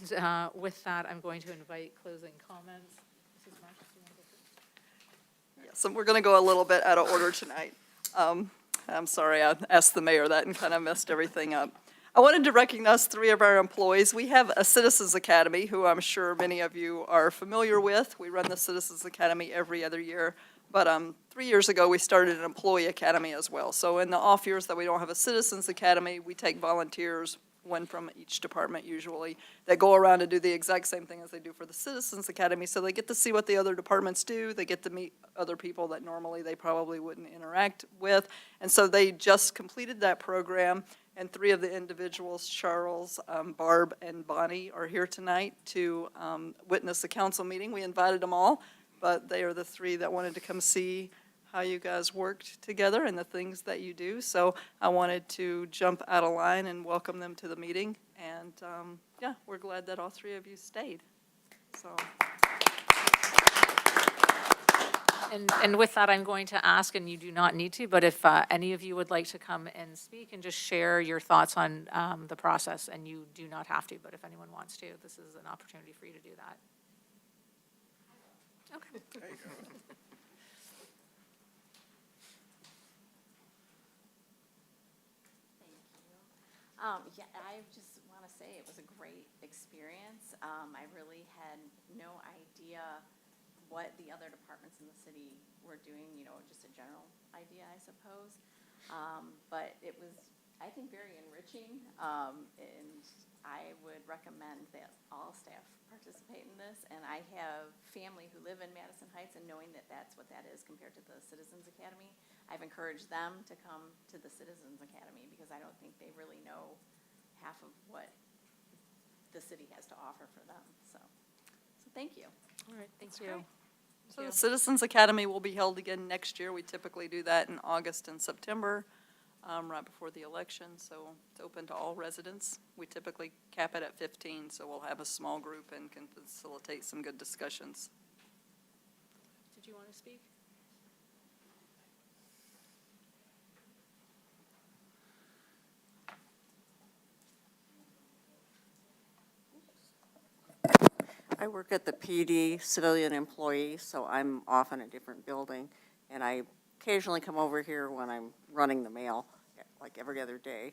with that, I'm going to invite closing comments. Mrs. Marsh, do you want to go first? Yes, and we're going to go a little bit out of order tonight. I'm sorry, I asked the mayor that and kind of messed everything up. I wanted to recognize 3 of our employees. We have a Citizens Academy, who I'm sure many of you are familiar with. We run the Citizens Academy every other year. But 3 years ago, we started an Employee Academy as well. So in the off years that we don't have a Citizens Academy, we take volunteers, one from each department usually, that go around and do the exact same thing as they do for the Citizens Academy. So they get to see what the other departments do. They get to meet other people that normally they probably wouldn't interact with. And so they just completed that program. And 3 of the individuals, Charles, Barb, and Bonnie, are here tonight to witness the council meeting. We invited them all, but they are the 3 that wanted to come see how you guys worked together and the things that you do. So I wanted to jump out of line and welcome them to the meeting. And yeah, we're glad that all 3 of you stayed. So. And with that, I'm going to ask, and you do not need to, but if any of you would like to come and speak and just share your thoughts on the process, and you do not have to, but if anyone wants to, this is an opportunity for you to do that. Okay. There you go. Yeah, I just want to say it was a great experience. I really had no idea what the other departments in the city were doing, just a general idea, I suppose. But it was, I think, very enriching, and I would recommend that all staff participate in this. And I have family who live in Madison Heights, and knowing that that's what that is compared to the Citizens Academy, I've encouraged them to come to the Citizens Academy because I don't think they really know half of what the city has to offer for them. So thank you. All right, thank you. So the Citizens Academy will be held again next year. We typically do that in August and September, right before the election. So it's open to all residents. We typically cap it at 15, so we'll have a small group and can facilitate some good discussions. Did you want to speak? I work at the PD, civilian employee, so I'm off in a different building, and I occasionally come over here when I'm running the mail, like every other day.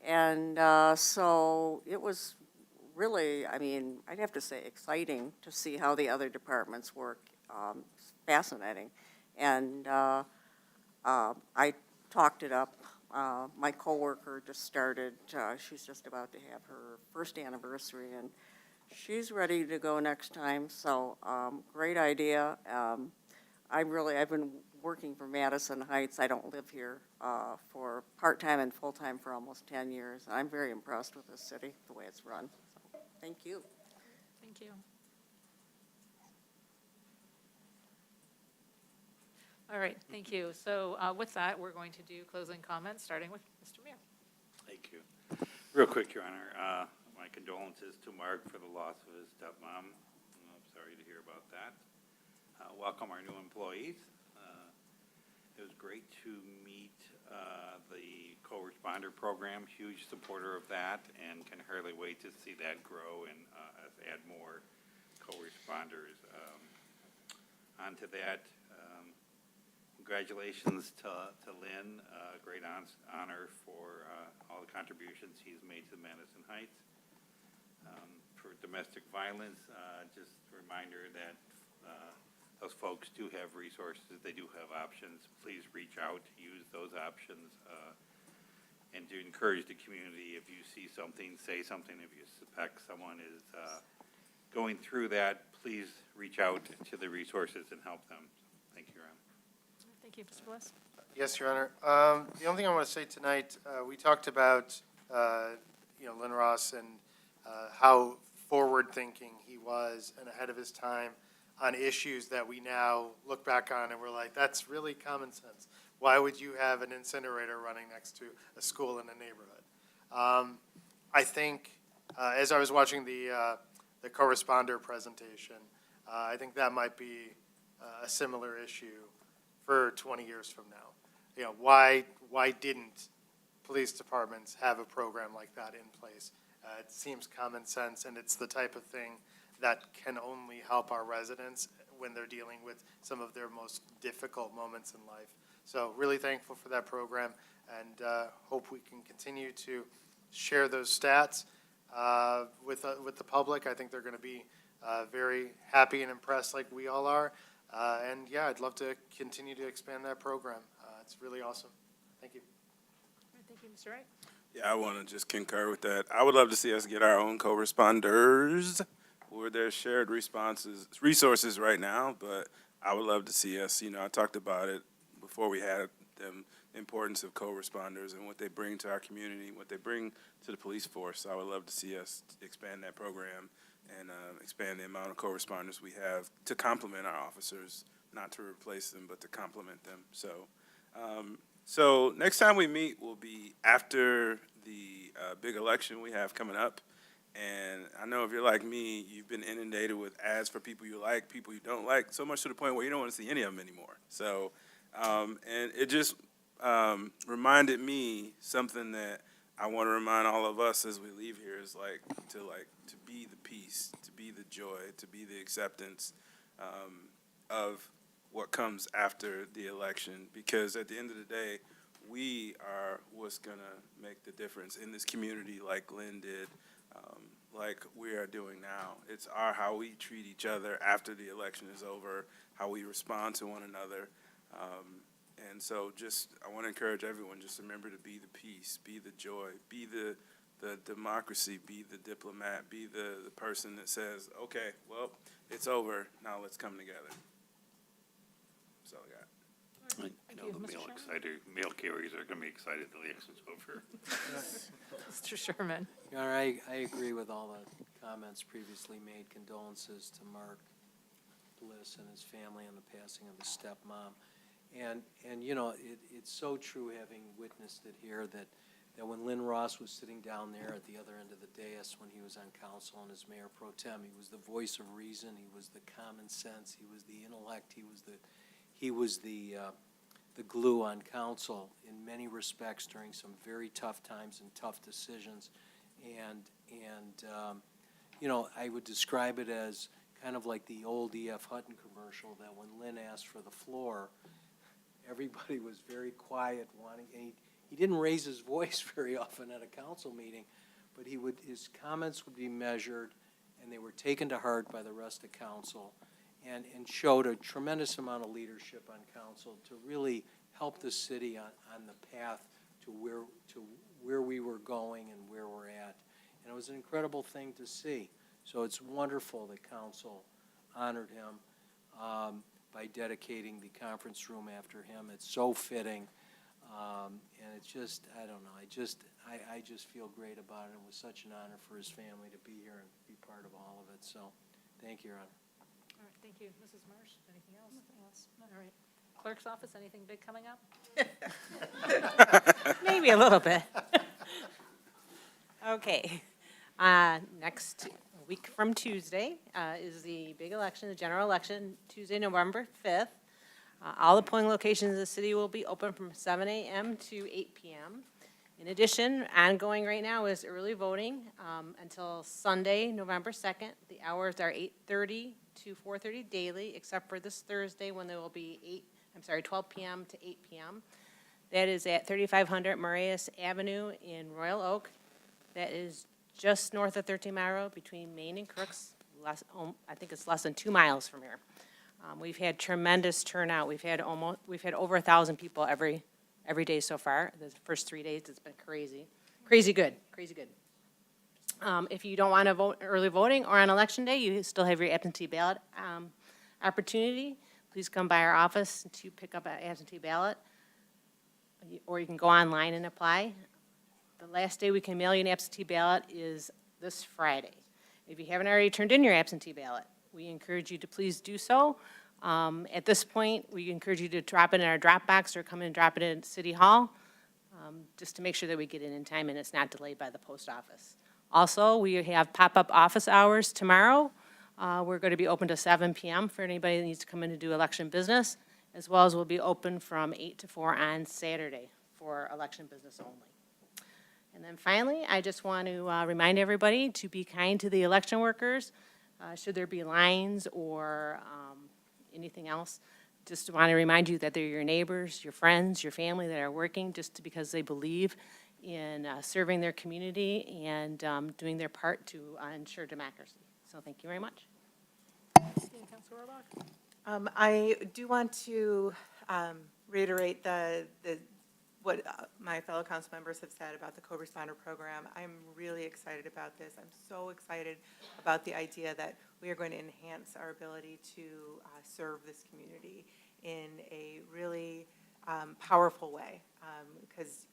And so it was really, I'd have to say exciting to see how the other departments work. It's fascinating. And I talked it up. My coworker just started, she's just about to have her first anniversary, and she's ready to go next time, so great idea. I've been working for Madison Heights. I don't live here for part-time and full-time for almost 10 years. I'm very impressed with this city, the way it's run. So, thank you. Thank you. All right, thank you. So with that, we're going to do closing comments, starting with Mr. Mayor. Thank you. Real quick, Your Honor, my condolences to Mark for the loss of his stepmom. I'm sorry to hear about that. Welcome our new employees. It was great to meet the co-responder program, huge supporter of that, and can hardly wait to see that grow and us add more co-responders. On to that, congratulations to Lynn, great honor for all the contributions he's made to Madison Heights. For domestic violence, just a reminder that those folks do have resources, they do have options. Please reach out, use those options, and to encourage the community, if you see something, say something. If you suspect someone is going through that, please reach out to the resources and help them. Thank you, Your Honor. Thank you, Mr. Bliss. Yes, Your Honor. The only thing I want to say tonight, we talked about, Lynn Ross and how forward-thinking he was and ahead of his time on issues that we now look back on and we're like, that's really common sense. Why would you have an incinerator running next to a school in a neighborhood? I think, as I was watching the co-responder presentation, I think that might be a similar issue for 20 years from now. Why didn't police departments have a program like that in place. It seems common sense, and it's the type of thing that can only help our residents when they're dealing with some of their most difficult moments in life. So really thankful for that program, and hope we can continue to share those stats with the public. I think they're going to be very happy and impressed like we all are. And yeah, I'd love to continue to expand that program. It's really awesome. Thank you. Thank you, Mr. Wright. Yeah, I want to just concur with that. I would love to see us get our own co-responders where there's shared resources right now, but I would love to see us, I talked about it before we had them, the importance of co-responders and what they bring to our community, what they bring to the police force. I would love to see us expand that program and expand the amount of co-responders we have to complement our officers, not to replace them, but to complement them. So next time we meet will be after the big election we have coming up. And I know if you're like me, you've been inundated with ads for people you like, people you don't like, so much to the point where you don't want to see any of them anymore. So, and it just reminded me something that I want to remind all of us as we leave here is to be the peace, to be the joy, to be the acceptance of what comes after the election. Because at the end of the day, we are what's going to make the difference in this community like Lynn did, like we are doing now. It's how we treat each other after the election is over, how we respond to one another. And so I want to encourage everyone, just remember to be the peace, be the joy, be the democracy, be the diplomat, be the person that says, okay, well, it's over, now let's come together. That's all I got. I know the mail carriers are going to be excited the election's over. Mr. Sherman. I agree with all the comments previously made. Condolences to Mark Bliss and his family on the passing of his stepmom. And it's so true, having witnessed it here, that when Lynn Ross was sitting down there at the other end of the dais when he was on council and as mayor pro tem, he was the voice of reason, he was the common sense, he was the intellect, he was the glue on council in many respects during some very tough times and tough decisions. And I would describe it as kind of like the old E.F. Hutton commercial, that when Lynn asked for the floor, everybody was very quiet, and he didn't raise his voice very often at a council meeting, but his comments would be measured, and they were taken to heart by the rest of council, and showed a tremendous amount of leadership on council to really help the city on the path to where we were going and where we're at. And it was an incredible thing to see. So it's wonderful that council honored him by dedicating the conference room after him. It's so fitting. And it's just, I don't know, I just feel great about it. It was such an honor for his family to be here and be part of all of it. So thank you, Your Honor. All right, thank you. Mrs. Marsh, anything else? Nothing else. All right. Clerk's office, anything big coming up? Maybe a little bit. Okay. Next week from Tuesday is the big election, the general election, Tuesday, November 5th. All the polling locations in the city will be open from 7 a.m. to 8 p.m. In addition, ongoing right now is early voting until Sunday, November 2nd. The hours are 8:30 to 4:30 daily, except for this Thursday when there will be 12 p.m. to 8 p.m. That is at 3500 Marias Avenue in Royal Oak. That is just north of 13 Mile Road between Main and Crooks. I think it's less than 2 miles from here. We've had tremendous turnout. We've had over 1,000 people every day so far. The first 3 days, it's been crazy. Crazy good. If you don't want to vote early voting or on election day, you still have your absentee ballot opportunity. Please come by our office to pick up an absentee ballot, or you can go online and apply. The last day we can mail you an absentee ballot is this Friday. If you haven't already turned in your absentee ballot, we encourage you to please do so. At this point, we encourage you to drop it in our drop box or come in and drop it in City Hall, just to make sure that we get it in time and it's not delayed by the post office. Also, we have pop-up office hours tomorrow. We're going to be open to 7 p.m. for anybody that needs to come in to do election business, as well as we'll be open from 8 to 4 on Saturday for election business only. And then finally, I just want to remind everybody to be kind to the election workers. Should there be lines or anything else, just want to remind you that they're your neighbors, your friends, your family that are working just because they believe in serving their community and doing their part to ensure democracy. So thank you very much. I do want to reiterate what my fellow council members have said about the co-responder program. I'm really excited about this. I'm so excited about the idea that we are going to enhance our ability to serve this community in a really powerful way. Because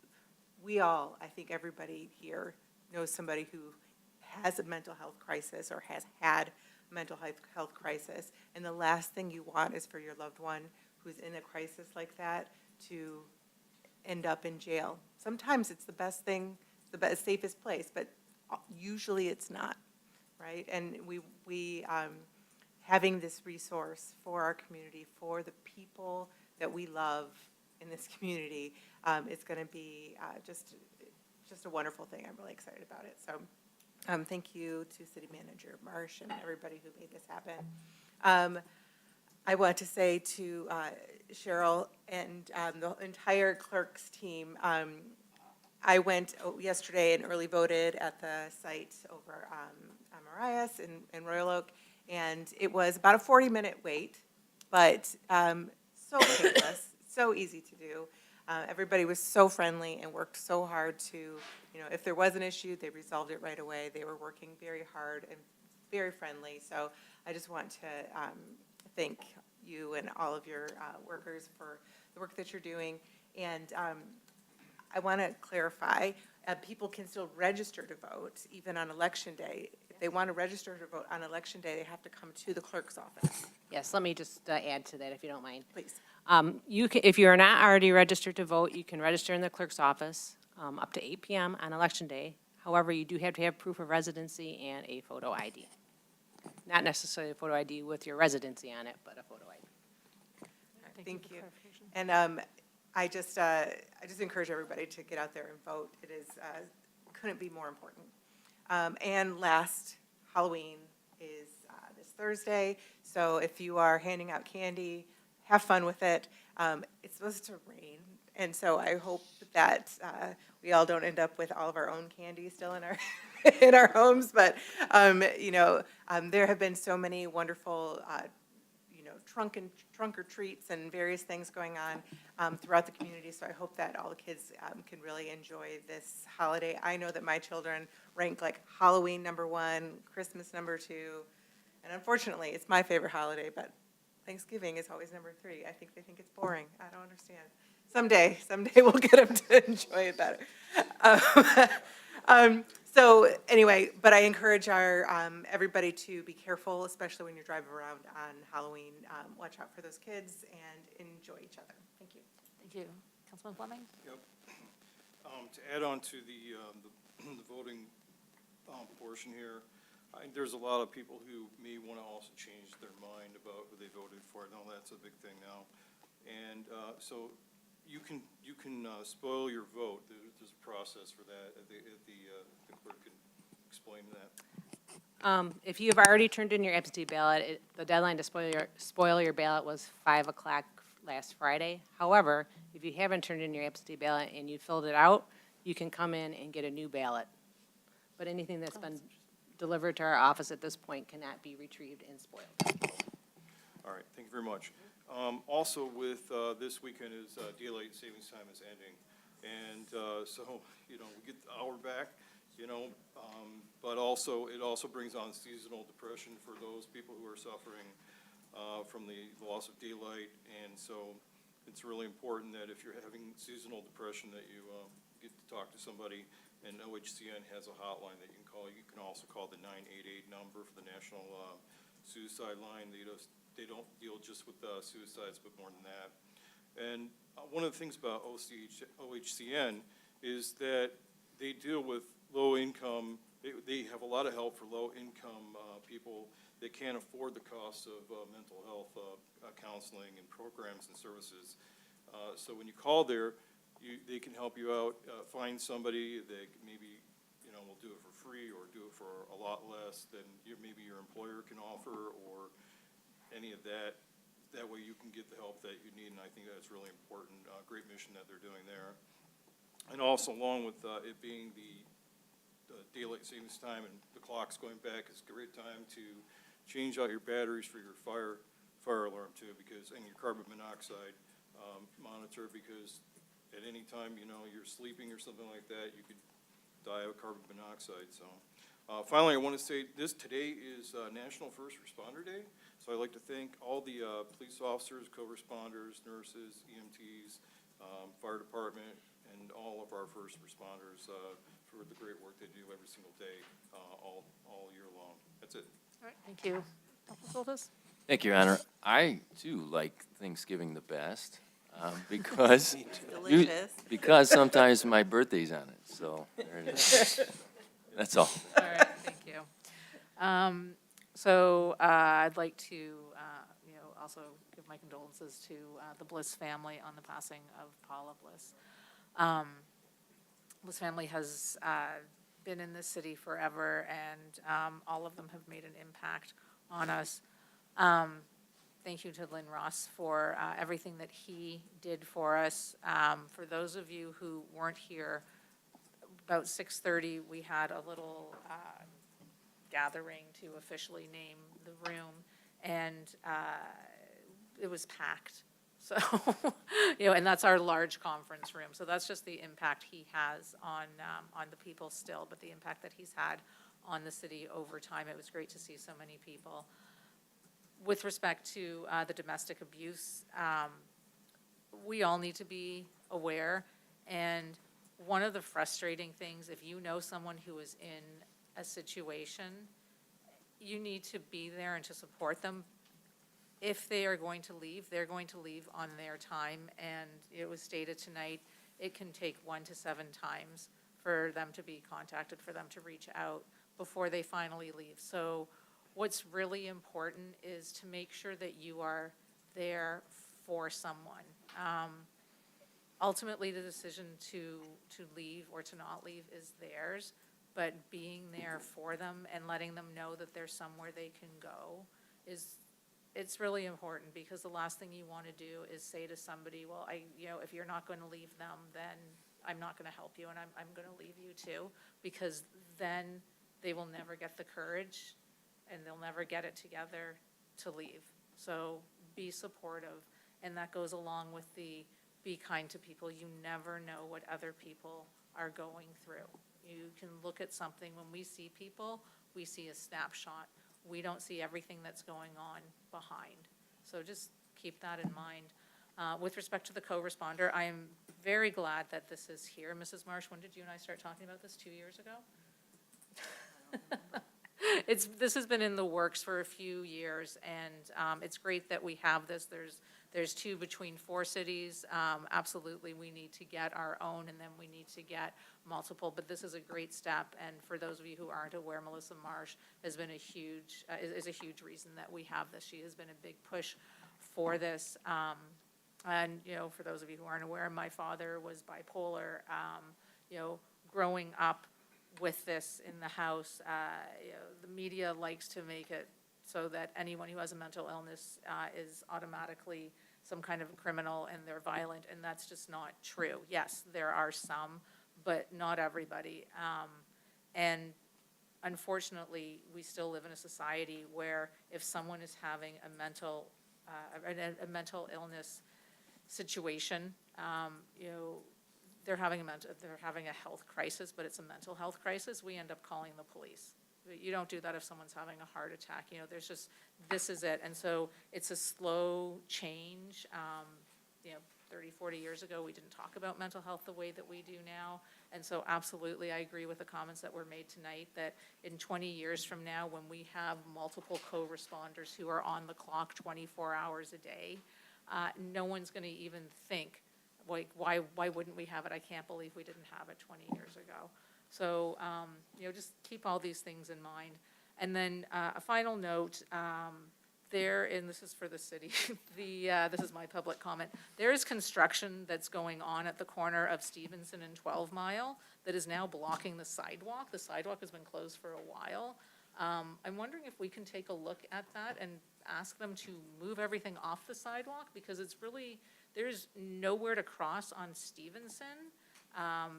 we all, I think everybody here knows somebody who has a mental health crisis or has had a mental health crisis. And the last thing you want is for your loved one who's in a crisis like that to end up in jail. Sometimes it's the best thing, the safest place, but usually it's not, right? And we having this resource for our community, for the people that we love in this community, is going to be just a wonderful thing. I'm really excited about it. So thank you to City Manager Marsh and everybody who made this happen. I want to say to Cheryl and the entire clerks team, I went yesterday and early voted at the site over on Marias in Royal Oak, and it was about a 40-minute wait, but so painless, so easy to do. Everybody was so friendly and worked so hard to, if there was an issue, they resolved it right away. They were working very hard and very friendly. So I just want to thank you and all of your workers for the work that you're doing. And I want to clarify, people can still register to vote even on Election Day. If they want to register to vote on Election Day, they have to come to the clerk's office. Yes, let me just add to that if you don't mind. Please. You can, if you are not already registered to vote, you can register in the clerk's office up to 8 p.m. on Election Day. However, you do have to have proof of residency and a photo ID. Not necessarily a photo ID with your residency on it, but a photo ID. Thank you. And I just encourage everybody to get out there and vote. It is, couldn't be more important. And last, Halloween is this Thursday. So if you are handing out candy, have fun with it. It's supposed to rain. And so I hope that we all don't end up with all of our own candy still in our in our homes. But, there have been so many wonderful trunk or treats and various things going on throughout the community. So I hope that all the kids can really enjoy this holiday. I know that my children rank like Halloween #1, Christmas #2, and unfortunately, it's my favorite holiday, but Thanksgiving is always #3. I think they think it's boring. I don't understand. Someday we'll get them to enjoy it better. So anyway, but I encourage our everybody to be careful, especially when you're driving around on Halloween. Watch out for those kids and enjoy each other. Thank you. Thank you. Councilman Fleming? Yep. To add on to the voting portion here, there's a lot of people who may want to also change their mind about who they voted for. I know that's a big thing now. And so you can spoil your vote. There's a process for that. The clerk can explain that. If you have already turned in your absentee ballot, the deadline to spoil your ballot was 5 o'clock last Friday. However, if you haven't turned in your absentee ballot and you filled it out, you can come in and get a new ballot. But anything that's been delivered to our office at this point cannot be retrieved and spoiled. All right, thank you very much. Also with this weekend is daylight savings time is ending. And so, we get the hour back, but also, it also brings on seasonal depression for those people who are suffering from the loss of daylight. And so it's really important that if you're having seasonal depression that you get to talk to somebody, and OHCN has a hotline that you can call. You can also call the 988 number for the National Suicide Line. They don't deal just with suicides, but more than that. And one of the things about OHCN is that they deal with low income. They have a lot of help for low income people that can't afford the cost of mental health counseling and programs and services. So when you call there, they can help you out, find somebody that maybe, you know, will do it for free or do it for a lot less than maybe your employer can offer or any of that. That way you can get the help that you need, and I think that's really important. Great mission that they're doing there. And also, along with it being the daylight savings time and the clocks going back, it's a great time to change out your batteries for your fire alarm too, because, and your carbon monoxide monitor, because at any time, you know, you're sleeping or something like that, you could die of carbon monoxide. So finally, I want to say today is National First Responder Day. So I'd like to thank all the police officers, co-responders, nurses, EMTs, fire department, and all of our first responders for the great work they do every single day, all year long. That's it. All right, thank you. Councilor Soltis? Thank you, Your Honor. I, too, like Thanksgiving the best, because because sometimes my birthday's on it, so there it is. That's all. All right, thank you. So I'd like to, you know, also give my condolences to the Bliss family on the passing of Paula Bliss. Bliss family has been in this city forever, and all of them have made an impact on us. Thank you to Lynn Ross for everything that he did for us. For those of you who weren't here, about 6:30, we had a little gathering to officially name the room, and it was packed. So, you know, and that's our large conference room. So that's just the impact he has on the people still, but the impact that he's had on the city over time. It was great to see so many people. With respect to the domestic abuse, we all need to be aware. And one of the frustrating things, if you know someone who is in a situation, you need to be there and to support them. If they are going to leave, they're going to leave on their time. And it was stated tonight, it can take 1 to 7 times for them to be contacted, for them to reach out before they finally leave. So what's really important is to make sure that you are there for someone. Ultimately, the decision to leave or to not leave is theirs, but being there for them and letting them know that there's somewhere they can go it's really important, because the last thing you want to do is say to somebody, well, if you're not going to leave them, then I'm not going to help you, and I'm going to leave you too, because then they will never get the courage and they'll never get it together to leave. So be supportive, and that goes along with the be kind to people. You never know what other people are going through. You can look at something. When we see people, we see a snapshot. We don't see everything that's going on behind. So just keep that in mind. With respect to the co-responder, I am very glad that this is here. Mrs. Marsh, when did you and I start talking about this? 2 years ago? This has been in the works for a few years, and it's great that we have this. There's 2 between 4 cities. Absolutely, we need to get our own, and then we need to get multiple. But this is a great step, and for those of you who aren't aware, Melissa Marsh has been a huge reason that we have this. She has been a big push for this. And for those of you who aren't aware, my father was bipolar. Growing up with this in the house, the media likes to make it so that anyone who has a mental illness is automatically some kind of criminal and they're violent, and that's just not true. Yes, there are some, but not everybody. And unfortunately, we still live in a society where if someone is having a mental illness situation, they're having a health crisis, but it's a mental health crisis, we end up calling the police. You don't do that if someone's having a heart attack. This is it. And so it's a slow change. 30, 40 years ago, we didn't talk about mental health the way that we do now. And so absolutely, I agree with the comments that were made tonight, that in 20 years from now, when we have multiple co-responders who are on the clock 24 hours a day, no one's going to even think, like, why wouldn't we have it? I can't believe we didn't have it 20 years ago. So, just keep all these things in mind. And then a final note, There, and this is for the city, this is my public comment. There is construction that's going on at the corner of Stevenson and 12 Mile that is now blocking the sidewalk. The sidewalk has been closed for a while. I'm wondering if we can take a look at that and ask them to move everything off the sidewalk, because it's really, there's nowhere to cross on Stevenson.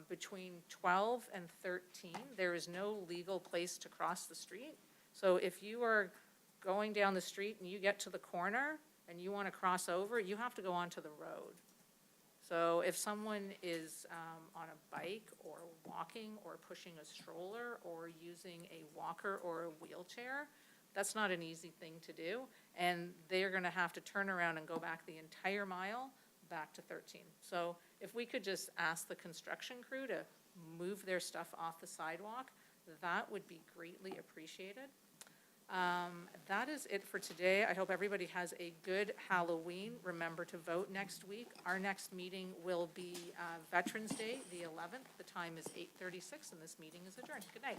Between 12 and 13, there is no legal place to cross the street. So if you are going down the street and you get to the corner and you want to cross over, you have to go onto the road. So if someone is on a bike or walking or pushing a stroller or using a walker or a wheelchair, that's not an easy thing to do. And they're going to have to turn around and go back the entire mile back to 13. So if we could just ask the construction crew to move their stuff off the sidewalk, that would be greatly appreciated. That is it for today. I hope everybody has a good Halloween. Remember to vote next week. Our next meeting will be Veterans Day, the 11th. The time is 8:36, and this meeting is adjourned. Good night.